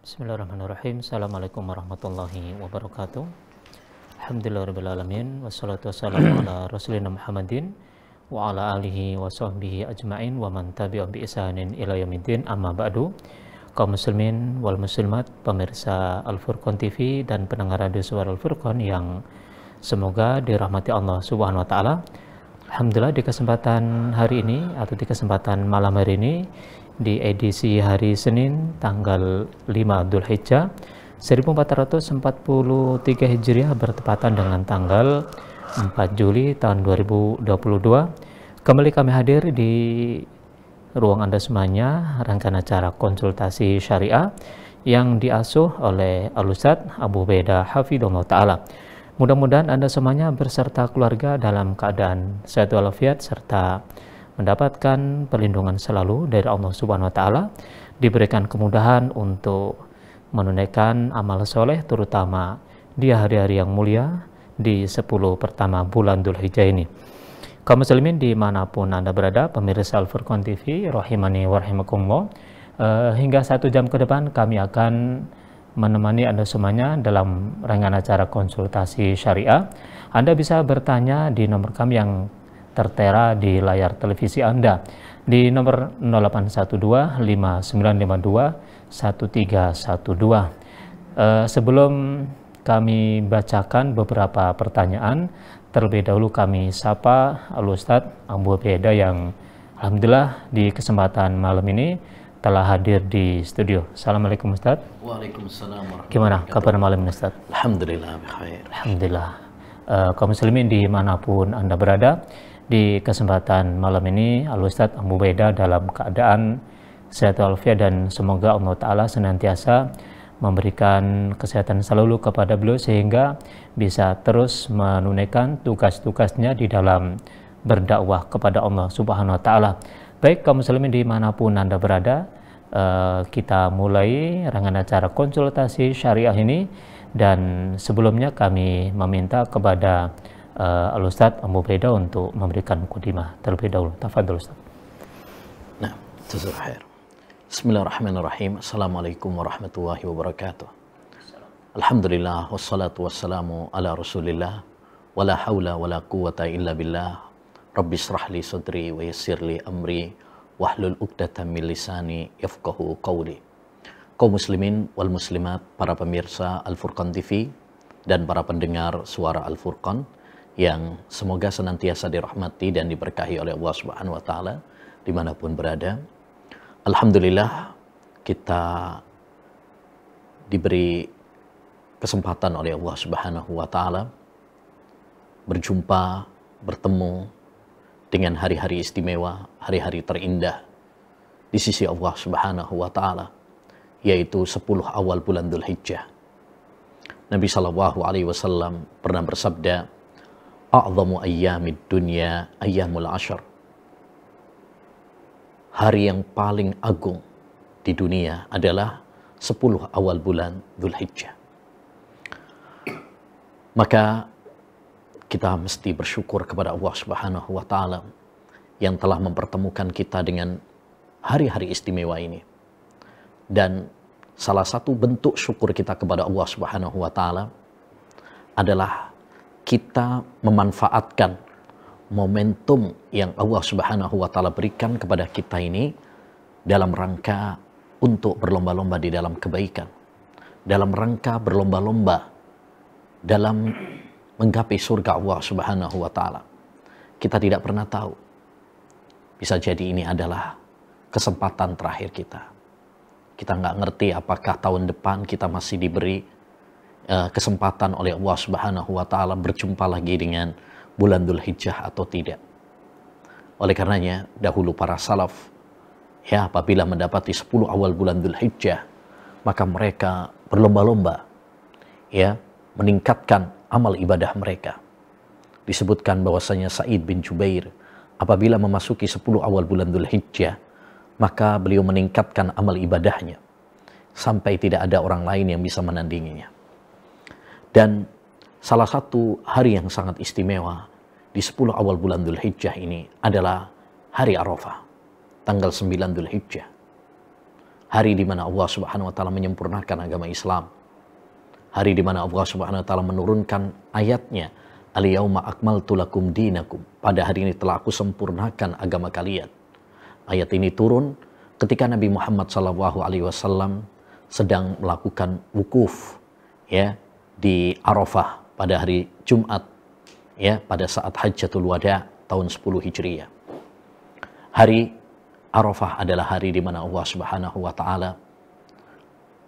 Bismillahirrahmanirrahim. Assalamualaikum warahmatullahi wabarakatuh. Alhamdulillahirrahmanirrahim. Wassalatu wassalamu ala rasulina Muhammadin wa ala alihi wa sahbihi ajma'in wa man tabi'ahum bi ihsanin ila yaumiddin, amma ba'du. Kaum muslimin wal muslimat, pemirsa Al-Furqan TV dan pendengar radio Suara Al-Furqan yang semoga dirahmati Allah Subhanahu wa taala. Alhamdulillah, di kesempatan hari ini atau di kesempatan malam hari ini, di edisi hari Senin tanggal 5 Dzulhijjah 1443 Hijriah bertepatan dengan tanggal 4 Juli tahun 2022, kembali kami hadir di ruang Anda semuanya, rangkaian acara konsultasi syariah yang diasuh oleh Al-Ustadz Abu Ubaidah Hafidhullah Ta'ala. Mudah-mudahan Anda semuanya berserta keluarga dalam keadaan sehat walafiat serta mendapatkan perlindungan selalu dari Allah Subhanahu wa taala, diberikan kemudahan untuk menunaikan amal soleh terutama di hari-hari yang mulia di 10 pertama bulan Dzulhijjah ini. Kaum muslimin dimanapun Anda berada, pemirsa Al-Furqan TV rahimani wa rahimakumullah, hingga 1 jam ke depan kami akan menemani Anda semuanya dalam rangkaian acara konsultasi syariah. Anda bisa bertanya di nomor kami yang tertera di layar televisi Anda di nomor 0812 5952 1312. Sebelum kami bacakan beberapa pertanyaan, terlebih dahulu kami sapa Al-Ustadz Abu Ubaidah yang alhamdulillah di kesempatan malam ini telah hadir di studio. Assalamualaikum Ustadz. Waalaikumsalam warahmatullahi Gimana kabar malam ini Ustadz? Alhamdulillah bikhair. Alhamdulillah. Kaum muslimin dimanapun Anda berada, di kesempatan malam ini Al-Ustadz Abu Ubaidah dalam keadaan sehat walafiat dan semoga Allah Ta'ala senantiasa memberikan kesehatan selalu kepada beliau sehingga bisa terus menunaikan tugas-tugasnya di dalam berdakwah kepada Allah Subhanahu wa Ta'ala. Baik kaum muslimin dimanapun Anda berada, kita mulai rangkaian acara konsultasi syariah ini, dan sebelumnya kami meminta kepada Al-Ustadz Abu Ubaidah untuk memberikan mukadimah terlebih dahulu. Tafadhol Ustadz. Nah, jazakallahu khair. Bismillahirrahmanirrahim. Assalamualaikum warahmatullahi wabarakatuh. Alhamdulillah wassalatu wassalamu ala Rasulillah wala haula wala quwata illa billah. Rabbi shrah li sadri wa yassir li amri wahlul 'uqdatam min lisani yafqahu qawli. Kaum muslimin wal muslimat, para pemirsa Al-Furqan TV dan para pendengar suara Al-Furqan yang semoga senantiasa dirahmati dan diberkahi oleh Allah Subhanahu wa taala dimanapun berada. Alhamdulillah, kita diberi kesempatan oleh Allah Subhanahu wa taala berjumpa, bertemu dengan hari-hari istimewa, hari-hari terindah di sisi Allah Subhanahu wa taala, yaitu 10 awal bulan Dzulhijjah. Nabi sallallahu alaihi wasallam pernah bersabda, "A'dhamu ayyamid dunya ayyamul ashr." Hari yang paling agung di dunia adalah 10 awal bulan Dzulhijjah. Maka kita mesti bersyukur kepada Allah Subhanahu wa taala yang telah mempertemukan kita dengan hari-hari istimewa ini. Dan salah satu bentuk syukur kita kepada Allah Subhanahu wa taala adalah kita memanfaatkan momentum yang Allah Subhanahu wa taala berikan kepada kita ini dalam rangka untuk berlomba-lomba di dalam kebaikan, dalam rangka berlomba-lomba dalam menggapai surga Allah Subhanahu wa taala. Kita tidak pernah tahu, bisa jadi ini adalah kesempatan terakhir kita. Kita nggak ngerti apakah tahun depan kita masih diberi kesempatan oleh Allah Subhanahu wa taala berjumpa lagi dengan bulan Dzulhijjah atau tidak. Oleh karenanya, dahulu para salaf ya apabila mendapati 10 awal bulan Dzulhijjah, maka mereka berlomba-lomba ya meningkatkan amal ibadah mereka. Disebutkan bahwasanya Sa'id bin Jubair apabila memasuki 10 awal bulan Dzulhijjah, maka beliau meningkatkan amal ibadahnya sampai tidak ada orang lain yang bisa menandinginya. Dan salah satu hari yang sangat istimewa di 10 awal bulan Dzulhijjah ini adalah hari Arafah, tanggal 9 Dzulhijjah. hari di mana Allah Subhanahu wa taala menyempurnakan agama Islam. Hari di mana Allah Subhanahu wa taala menurunkan ayatnya, "Al-yauma akmaltu lakum dinakum." Pada hari ini telah aku sempurnakan agama kalian. Ayat ini turun ketika Nabi Muhammad SAW sedang melakukan wukuf ya di Arafah pada hari Jumat ya pada saat Hajjatul Wada tahun 10 Hijriah. Hari Arafah adalah hari di mana Allah Subhanahu wa taala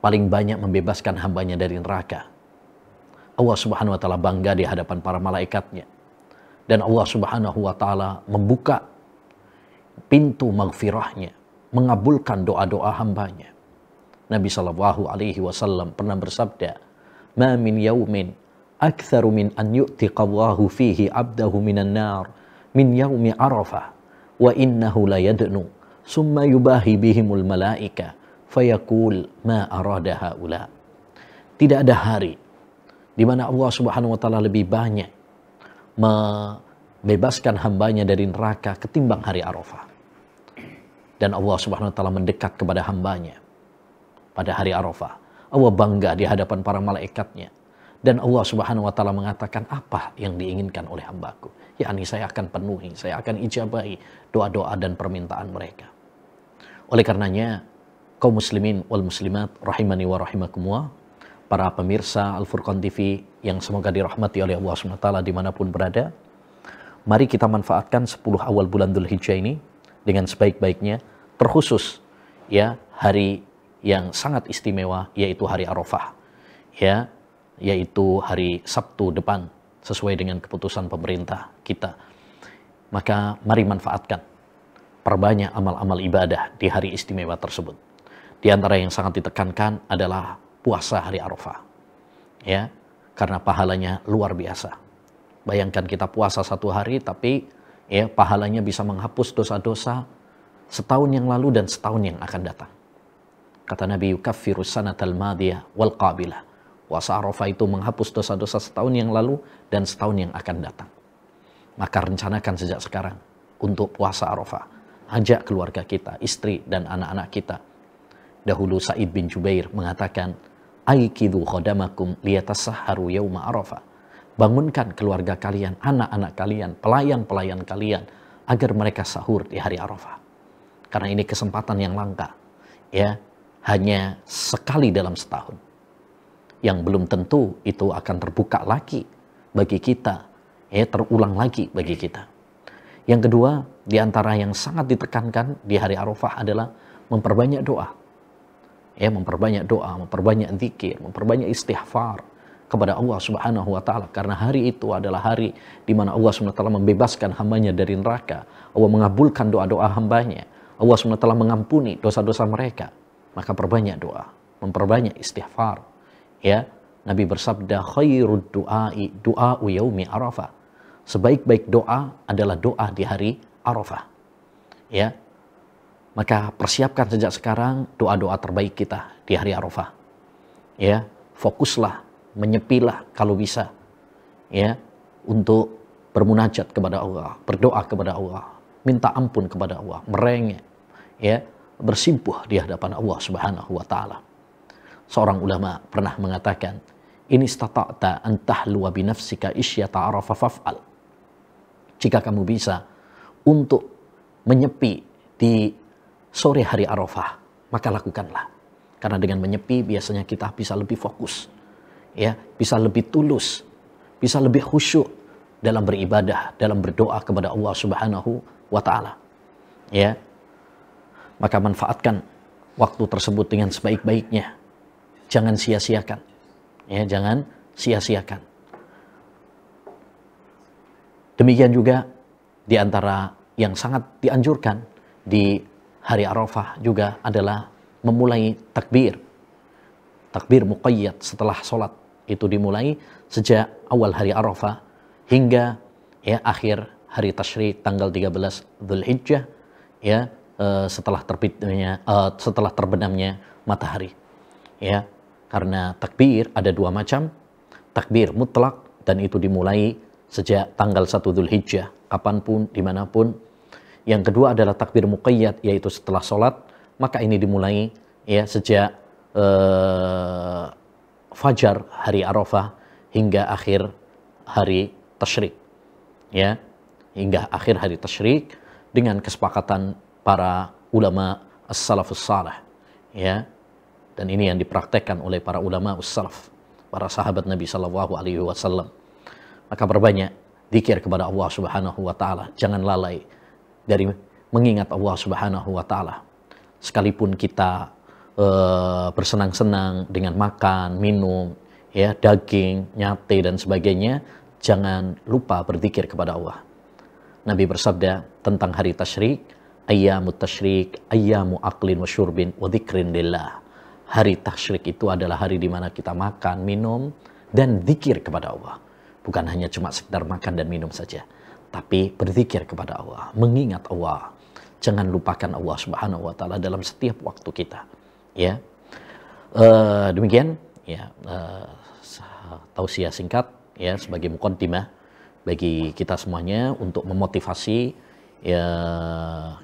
paling banyak membebaskan hambanya dari neraka. Allah Subhanahu wa taala bangga di hadapan para malaikatnya. Dan Allah Subhanahu wa taala membuka pintu maghfirahnya, mengabulkan doa-doa hambanya. Nabi sallallahu alaihi wasallam pernah bersabda, "Ma min yaumin aktsaru min an yu'tiqallahu fihi 'abdahu minan nar min yaumi Arafah wa innahu la yadnu summa yubahi bihimul malaika fayaqul ma arada haula." Tidak ada hari di mana Allah Subhanahu wa taala lebih banyak membebaskan hambanya dari neraka ketimbang hari Arafah. Dan Allah Subhanahu wa taala mendekat kepada hambanya pada hari Arafah. Allah bangga di hadapan para malaikatnya. Dan Allah Subhanahu wa taala mengatakan, apa yang diinginkan oleh hambaku? Yakni saya akan penuhi, saya akan ijabahi doa-doa dan permintaan mereka. Oleh karenanya, kaum muslimin wal muslimat rahimani wa rahimakumullah, para pemirsa Al-Furqan TV yang semoga dirahmati oleh Allah SWT dimanapun berada, mari kita manfaatkan 10 awal bulan Dzulhijjah ini dengan sebaik-baiknya, terkhusus ya hari yang sangat istimewa yaitu hari Arafah ya, yaitu hari Sabtu depan sesuai dengan keputusan pemerintah kita. Maka mari manfaatkan, perbanyak amal-amal ibadah di hari istimewa tersebut. Di antara yang sangat ditekankan adalah puasa hari Arafah. Ya, karena pahalanya luar biasa. Bayangkan kita puasa 1 hari tapi ya pahalanya bisa menghapus dosa-dosa setahun yang lalu dan setahun yang akan datang. Kata Nabi, yukaffiru sanatal madiyah wal qabilah. Puasa Arafah itu menghapus dosa-dosa setahun yang lalu dan setahun yang akan datang. Maka rencanakan sejak sekarang untuk puasa Arafah. Ajak keluarga kita, istri dan anak-anak kita. Dahulu Sa'id bin Jubair mengatakan, aikidu khodamakum liyatasahharu yauma Arafah. Bangunkan keluarga kalian, anak-anak kalian, pelayan-pelayan kalian agar mereka sahur di hari Arafah. Karena ini kesempatan yang langka. Ya, hanya sekali dalam setahun. Yang belum tentu itu akan terbuka lagi bagi kita, ya, terulang lagi bagi kita. Yang kedua, di antara yang sangat ditekankan di hari Arafah adalah memperbanyak doa. Ya, memperbanyak doa, memperbanyak zikir, memperbanyak istighfar kepada Allah Subhanahu wa taala, karena hari itu adalah hari di mana Allah Subhanahu wa taala membebaskan hambanya dari neraka. Allah mengabulkan doa-doa hambanya. Allah Subhanahu wa taala mengampuni dosa-dosa mereka. Maka perbanyak doa, memperbanyak istighfar. Ya, Nabi bersabda, khairud du'ai du'a'u yaumi Arafah. Sebaik-baik doa adalah doa di hari Arafah. Ya. Maka persiapkan sejak sekarang doa-doa terbaik kita di hari Arafah. Ya, fokuslah, menyepilah kalau bisa. Ya, untuk bermunajat kepada Allah, berdoa kepada Allah, minta ampun kepada Allah, merengek, ya, bersimpuh di hadapan Allah Subhanahu wa taala. Seorang ulama pernah mengatakan, ini istata'ta an tahluwa bi nafsika isyata Arafah faf'al. Jika kamu bisa untuk menyepi di sore hari Arafah, maka lakukanlah. Karena dengan menyepi biasanya kita bisa lebih fokus, ya, bisa lebih tulus, bisa lebih khusyuk dalam beribadah, dalam berdoa kepada Allah Subhanahu wa taala. Ya. Maka manfaatkan waktu tersebut dengan sebaik-baiknya. Jangan sia-siakan. Ya, jangan sia-siakan. Demikian juga di antara yang sangat dianjurkan di hari Arafah juga adalah memulai takbir. Takbir muqayyad setelah sholat itu dimulai sejak awal hari Arafah hingga ya akhir hari tasyrik tanggal 13 Dzulhijjah, ya, setelah terbenamnya matahari. Ya, karena takbir ada 2 macam, takbir mutlak dan itu dimulai sejak tanggal 1 Dzulhijjah, kapanpun, dimanapun. Yang kedua adalah takbir muqayyad, yaitu setelah sholat, maka ini dimulai ya, sejak fajar hari Arafah hingga akhir hari tasyrik, ya, hingga akhir hari tasyrik dengan kesepakatan para ulama as-salafus salih, ya. Dan ini yang dipraktekkan oleh para ulama as-salaf, para sahabat Nabi sallallahu alaihi wasallam. Maka perbanyak zikir kepada Allah Subhanahu wa taala, jangan lalai dari mengingat Allah Subhanahu wa taala. Sekalipun kita bersenang-senang dengan makan, minum, ya, daging, nyate dan sebagainya, jangan lupa berzikir kepada Allah. Nabi bersabda tentang hari tasyrik, ayyamut tasyrik, ayyamu aqlin wa syurbin wa dzikrin lillah. Hari tasyrik itu adalah hari di mana kita makan, minum, dan zikir kepada Allah. Bukan hanya cuma sekedar makan dan minum saja, tapi berzikir kepada Allah, mengingat Allah. Jangan lupakan Allah Subhanahu wa taala dalam setiap waktu kita, ya. Demikian, ya, tausiah singkat, ya, sebagai muqaddimah bagi kita semuanya untuk memotivasi, ya,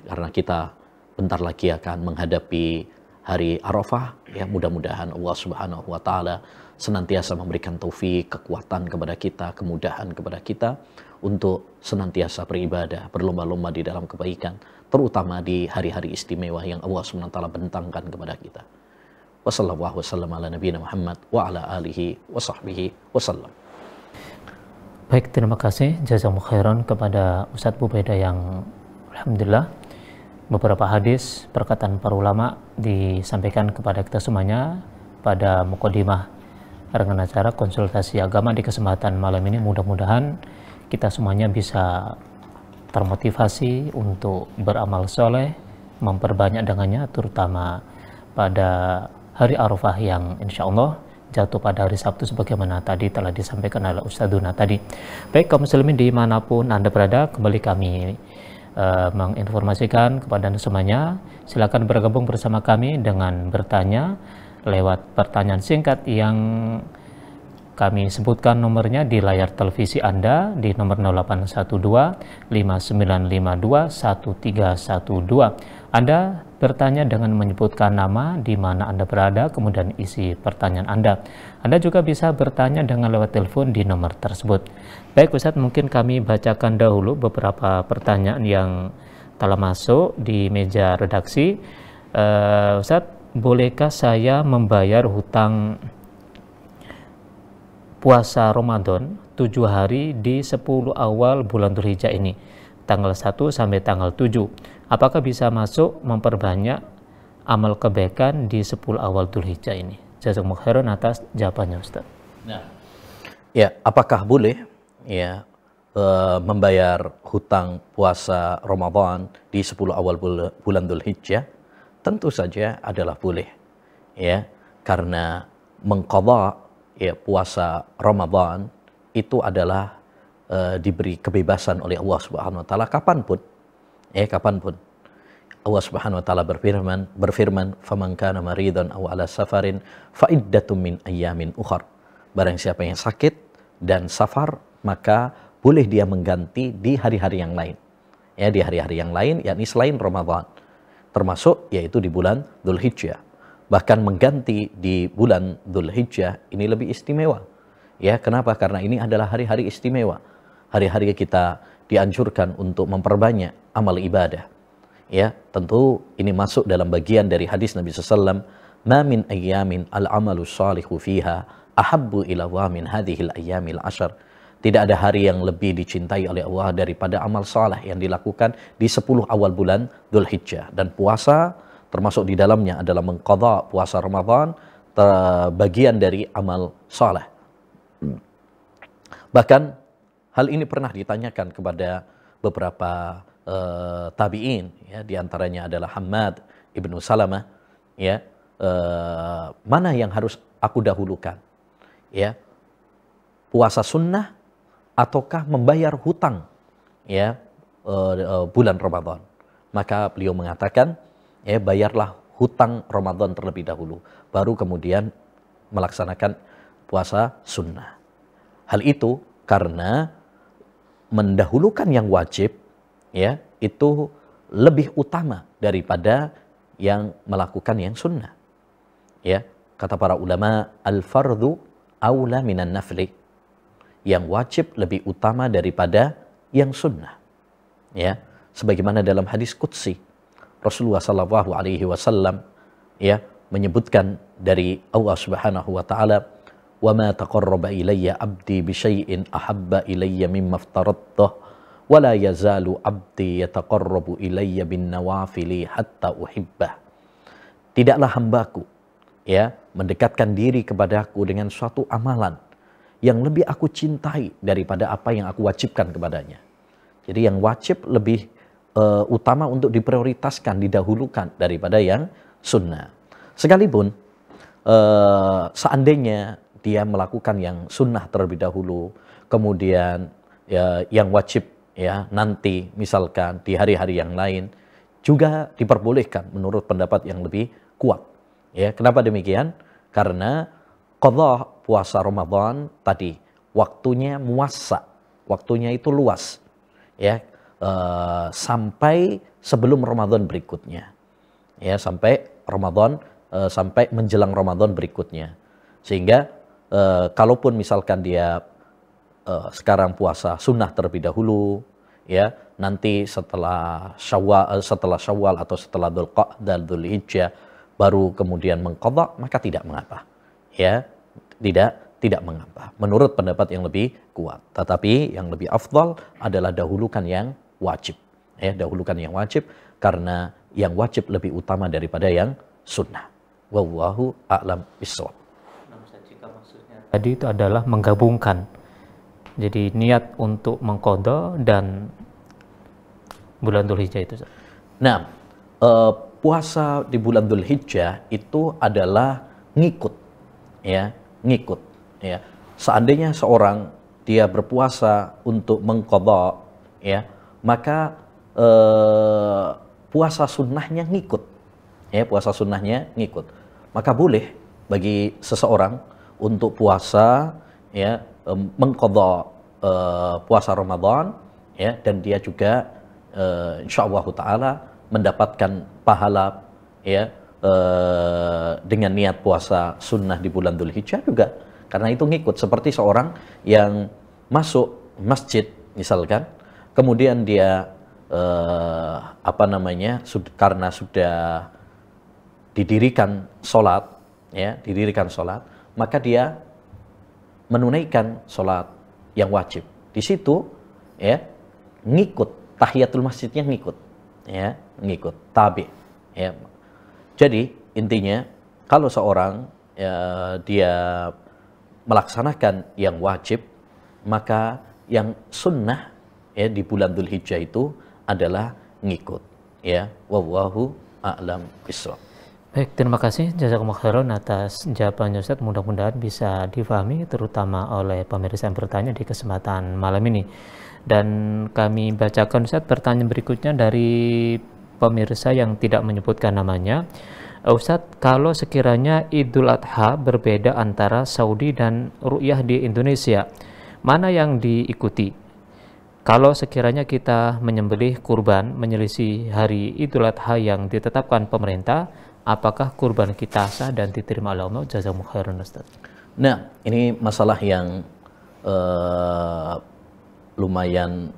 karena kita bentar lagi akan menghadapi hari Arafah, ya. Mudah-mudahan Allah Subhanahu wa taala senantiasa memberikan taufik, kekuatan kepada kita, kemudahan kepada kita untuk senantiasa beribadah, berlomba-lomba di dalam kebaikan, terutama di hari-hari istimewa yang Allah Subhanahu wa taala bentangkan kepada kita. Wassallallahu wasallam ala nabiyina Muhammad wa ala alihi wa sahbihi wasallam. Baik, terima kasih jazakumullah khairan kepada Ustadz Bubaida yang alhamdulillah beberapa hadis perkataan para ulama disampaikan kepada kita semuanya pada muqaddimah rangkaian acara konsultasi agama di kesempatan malam ini. Mudah-mudahan kita semuanya bisa termotivasi untuk beramal soleh, memperbanyak dengannya, terutama pada hari Arafah yang insya Allah jatuh pada hari Sabtu sebagaimana tadi telah disampaikan oleh Ustadzuna tadi. Baik, kaum muslimin dimanapun Anda berada, kembali kami menginformasikan kepada Anda semuanya, silakan bergabung bersama kami dengan bertanya lewat pertanyaan singkat yang kami sebutkan nomornya di layar televisi Anda di nomor 0812 5952 1312. Anda bertanya dengan menyebutkan nama, di mana Anda berada, kemudian isi pertanyaan Anda. Anda juga bisa bertanya dengan lewat telepon di nomor tersebut. Baik Ustadz, mungkin kami bacakan dahulu beberapa pertanyaan yang telah masuk di meja redaksi. Ustadz, bolehkah saya membayar hutang puasa Ramadan 7 hari di 10 awal bulan Dzulhijjah ini, tanggal 1 sampai tanggal 7? Apakah bisa masuk memperbanyak amal kebaikan di 10 awal Dzulhijjah ini? Jazakumullah khairan atas jawabannya, Ustaz. Nah, ya, apakah boleh, ya, membayar hutang puasa Ramadan di 10 awal bulan Dzulhijjah? Tentu saja adalah boleh, ya, karena mengqadha, ya, puasa Ramadan itu adalah diberi kebebasan oleh Allah Subhanahu wa taala kapanpun, ya, kapanpun. Allah Subhanahu wa taala berfirman, "Faman kana maridan aw ala safarin fa iddatum min ayyamin ukhar." Barang siapa yang sakit dan safar, maka boleh dia mengganti di hari-hari yang lain. Ya, di hari-hari yang lain, yakni selain Ramadan. Termasuk yaitu di bulan Dzulhijjah. Bahkan mengganti di bulan Dzulhijjah ini lebih istimewa. Ya, kenapa? Karena ini adalah hari-hari istimewa. Hari-hari kita dianjurkan untuk memperbanyak amal ibadah. Ya, tentu ini masuk dalam bagian dari hadis Nabi SAW, "Ma min ayyamin al-amalu salihu fiha ahabbu ila Allah min hadhil ayyamil ashar." Tidak ada hari yang lebih dicintai oleh Allah daripada amal saleh yang dilakukan di 10 awal bulan Dzulhijjah. Dan puasa termasuk di dalamnya adalah mengqadha puasa Ramadan, bagian dari amal saleh. Bahkan hal ini pernah ditanyakan kepada beberapa tabi'in, ya, diantaranya adalah Hammad ibnu Salamah, ya, mana yang harus aku dahulukan, ya, puasa sunnah ataukah membayar hutang, ya, bulan Ramadan? Maka beliau mengatakan, ya, bayarlah hutang Ramadan terlebih dahulu, baru kemudian melaksanakan puasa sunnah. Hal itu karena mendahulukan yang wajib, ya, itu lebih utama daripada yang melakukan yang sunnah. Ya, kata para ulama, al-fardhu aula minan nafli. Yang wajib lebih utama daripada yang sunnah. Ya, sebagaimana dalam hadis qudsi Rasulullah sallallahu alaihi wasallam ya menyebutkan dari Allah Subhanahu wa taala, "Wa ma taqarraba ilayya 'abdi bi syai'in ahabba ilayya mimma aftaradtuh, wa la yazalu 'abdi yataqarrabu ilayya bin nawafili hatta uhibbah." Tidaklah hambaku ya mendekatkan diri kepadaku dengan suatu amalan yang lebih aku cintai daripada apa yang aku wajibkan kepadanya. Jadi yang wajib lebih utama untuk diprioritaskan, didahulukan daripada yang sunnah. Sekalipun seandainya dia melakukan yang sunnah terlebih dahulu, kemudian ya, yang wajib ya nanti misalkan di hari-hari yang lain juga diperbolehkan menurut pendapat yang lebih kuat. Ya, kenapa demikian? Karena qadha puasa Ramadan tadi waktunya muassa, waktunya itu luas. Ya, sampai sebelum Ramadan berikutnya. Ya, sampai Ramadan sampai menjelang Ramadan berikutnya. Sehingga kalaupun misalkan dia sekarang puasa sunnah terlebih dahulu, ya, nanti setelah Syawal atau setelah Dzulqa'dah, Dzulhijjah baru kemudian mengqadha, maka tidak mengapa. Ya, tidak mengapa. Menurut pendapat yang lebih kuat. Tetapi yang lebih afdal adalah dahulukan yang wajib. Ya, dahulukan yang wajib karena yang wajib lebih utama daripada yang sunnah. Wallahu a'lam bishawab. Tadi itu adalah menggabungkan. Jadi niat untuk mengqadha dan bulan Dzulhijjah itu. Nah, puasa di bulan Dzulhijjah itu adalah ngikut. Ya, ngikut. Ya, seandainya seorang dia berpuasa untuk mengqadha, ya, maka puasa sunnahnya ngikut. Ya, puasa sunnahnya ngikut. Maka boleh bagi seseorang untuk puasa ya mengqadha puasa Ramadan ya, dan dia juga insyaallah taala mendapatkan pahala ya dengan niat puasa sunnah di bulan Dzulhijjah juga. Karena itu ngikut, seperti seorang yang masuk masjid misalkan, kemudian dia karena sudah didirikan sholat, ya, didirikan sholat, maka dia menunaikan sholat yang wajib. Di situ, ya, ngikut tahiyatul masjidnya ngikut, ya, ngikut tabi, ya. Jadi intinya kalau seorang ya, dia melaksanakan yang wajib, maka yang sunnah ya di bulan Dzulhijjah itu adalah ngikut, ya. Wallahu a'lam bishawab. Baik, terima kasih jazakumullah khairan atas jawabannya Ustaz. Mudah-mudahan bisa difahami terutama oleh pemirsa yang bertanya di kesempatan malam ini. Dan kami bacakan Ustaz pertanyaan berikutnya dari pemirsa yang tidak menyebutkan namanya. Ustadz, kalau sekiranya Idul Adha berbeda antara Saudi dan Ru'yah di Indonesia, mana yang diikuti? Kalau sekiranya kita menyembelih kurban menyelisih hari Idul Adha yang ditetapkan pemerintah, apakah kurban kita sah dan diterima oleh Allah? Jazakumullah khairan Ustaz. Nah, ini masalah yang lumayan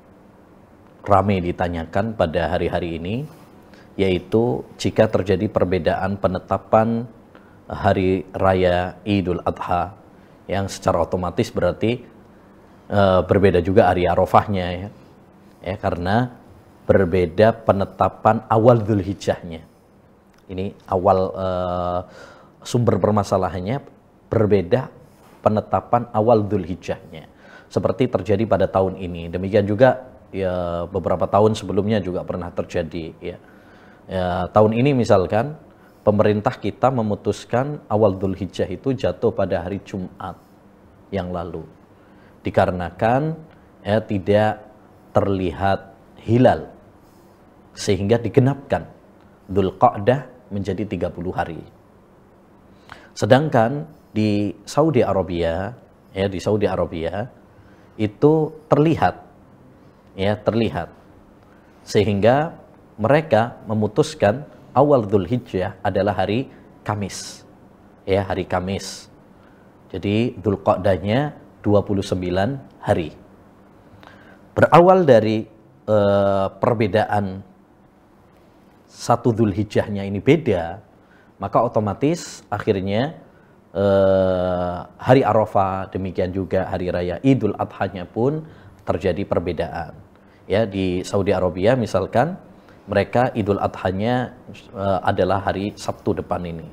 ramai ditanyakan pada hari-hari ini, yaitu jika terjadi perbedaan penetapan hari raya Idul Adha, yang secara otomatis berarti berbeda juga hari Arafahnya, ya, karena berbeda penetapan awal Dzulhijjahnya. Ini awal sumber permasalahannya berbeda penetapan awal Dzulhijjahnya, seperti terjadi pada tahun ini. Demikian juga ya beberapa tahun sebelumnya juga pernah terjadi, ya. Ya, tahun ini misalkan pemerintah kita memutuskan awal Dzulhijjah itu jatuh pada hari Jumat yang lalu, dikarenakan ya tidak terlihat hilal sehingga digenapkan Dzulqa'dah menjadi 30 hari. Sedangkan di Saudi Arabia, ya, di Saudi Arabia itu terlihat, ya, terlihat, sehingga mereka memutuskan awal Dzulhijjah adalah hari Kamis. ya, hari Kamis. Jadi Dzulqa'dahnya 29 hari. Berawal dari perbedaan satu Dzulhijjahnya ini beda, maka otomatis akhirnya hari Arafah, demikian juga hari raya Idul Adha-nya pun terjadi perbedaan. Ya, di Saudi Arabia misalkan mereka Idul Adha-nya adalah hari Sabtu depan ini.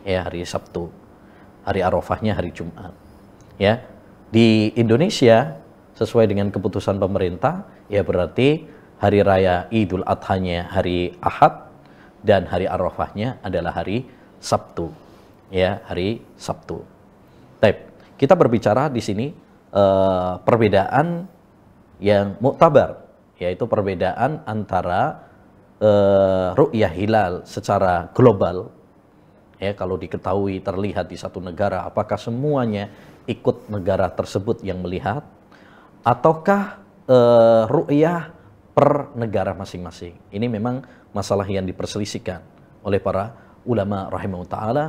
Ya, hari Sabtu. Hari Arafahnya hari Jumat. Ya. Di Indonesia sesuai dengan keputusan pemerintah, ya berarti hari raya Idul Adha-nya hari Ahad dan hari Arafahnya adalah hari Sabtu. Ya, hari Sabtu. Baik, kita berbicara di sini perbedaan yang muktabar, yaitu perbedaan antara ru'yah hilal secara global. Ya, kalau diketahui terlihat di satu negara, apakah semuanya ikut negara tersebut yang melihat, ataukah ru'yah per negara masing-masing? Ini memang masalah yang diperselisihkan oleh para ulama rahimahullah ta'ala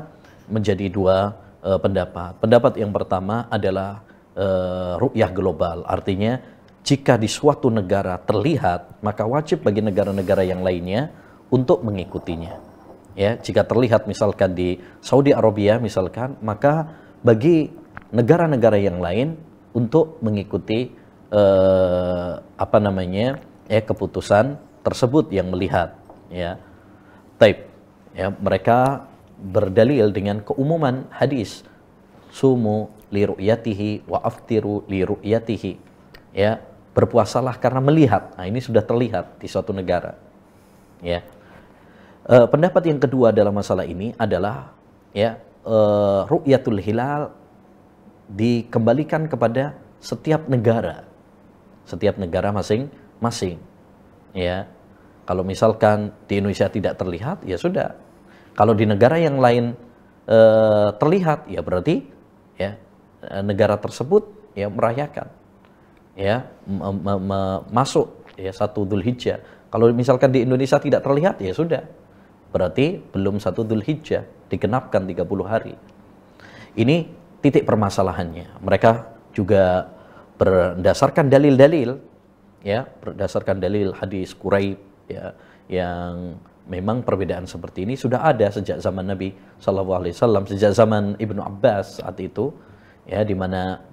menjadi dua pendapat. Pendapat yang pertama adalah ru'yah global, artinya jika di suatu negara terlihat, maka wajib bagi negara-negara yang lainnya untuk mengikutinya. Ya, jika terlihat misalkan di Saudi Arabia misalkan, maka bagi negara-negara yang lain untuk mengikuti keputusan tersebut yang melihat. Ya, taib. Ya, mereka berdalil dengan keumuman hadis, sumu li ru'yatihi wa aftiru li ru'yatihi. Ya, berpuasalah karena melihat. Nah, ini sudah terlihat di suatu negara. Ya. Pendapat yang kedua dalam masalah ini adalah ya ru'yatul hilal dikembalikan kepada setiap negara masing-masing. Ya, kalau misalkan di Indonesia tidak terlihat, ya sudah. Kalau di negara yang lain terlihat, ya berarti ya negara tersebut ya merayakan, ya masuk ya satu Dzulhijjah. Kalau misalkan di Indonesia tidak terlihat, ya sudah. Berarti belum satu Dzulhijjah, digenapkan 30 hari. Ini titik permasalahannya. Mereka juga berdasarkan dalil-dalil, ya, berdasarkan dalil hadis Quraib, ya, yang memang perbedaan seperti ini sudah ada sejak zaman Nabi SAW, sejak zaman Ibnu Abbas saat itu, ya, di mana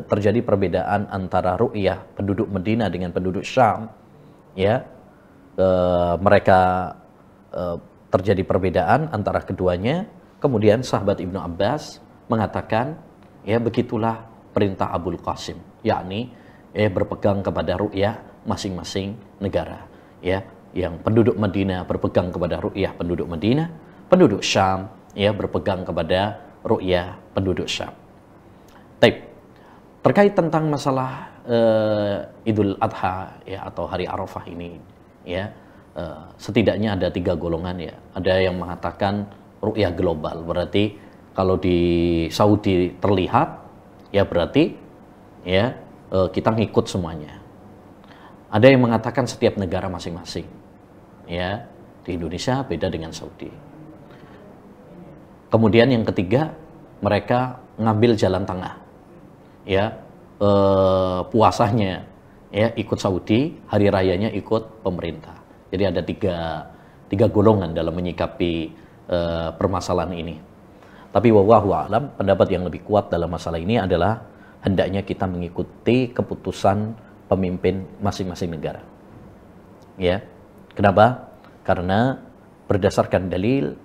terjadi perbedaan antara ru'yah penduduk Madinah dengan penduduk Syam, ya, mereka terjadi perbedaan antara keduanya. Kemudian sahabat Ibnu Abbas mengatakan, ya begitulah perintah Abul Qasim, yakni berpegang kepada ru'yah masing-masing negara. Ya, yang penduduk Madinah berpegang kepada ru'yah penduduk Madinah, penduduk Syam ya berpegang kepada ru'yah penduduk Syam. Taib. Terkait tentang masalah Idul Adha ya atau hari Arafah ini, ya. Setidaknya ada 3 golongan ya. Ada yang mengatakan ru'yah global, berarti kalau di Saudi terlihat ya berarti ya kita ngikut semuanya. Ada yang mengatakan setiap negara masing-masing. Ya, di Indonesia beda dengan Saudi. Kemudian yang ketiga, mereka ngambil jalan tengah. Ya, puasanya ya ikut Saudi, hari rayanya ikut pemerintah. Jadi ada tiga golongan dalam menyikapi permasalahan ini. Tapi wallahu a'lam, pendapat yang lebih kuat dalam masalah ini adalah hendaknya kita mengikuti keputusan pemimpin masing-masing negara. Ya, kenapa? Karena berdasarkan dalil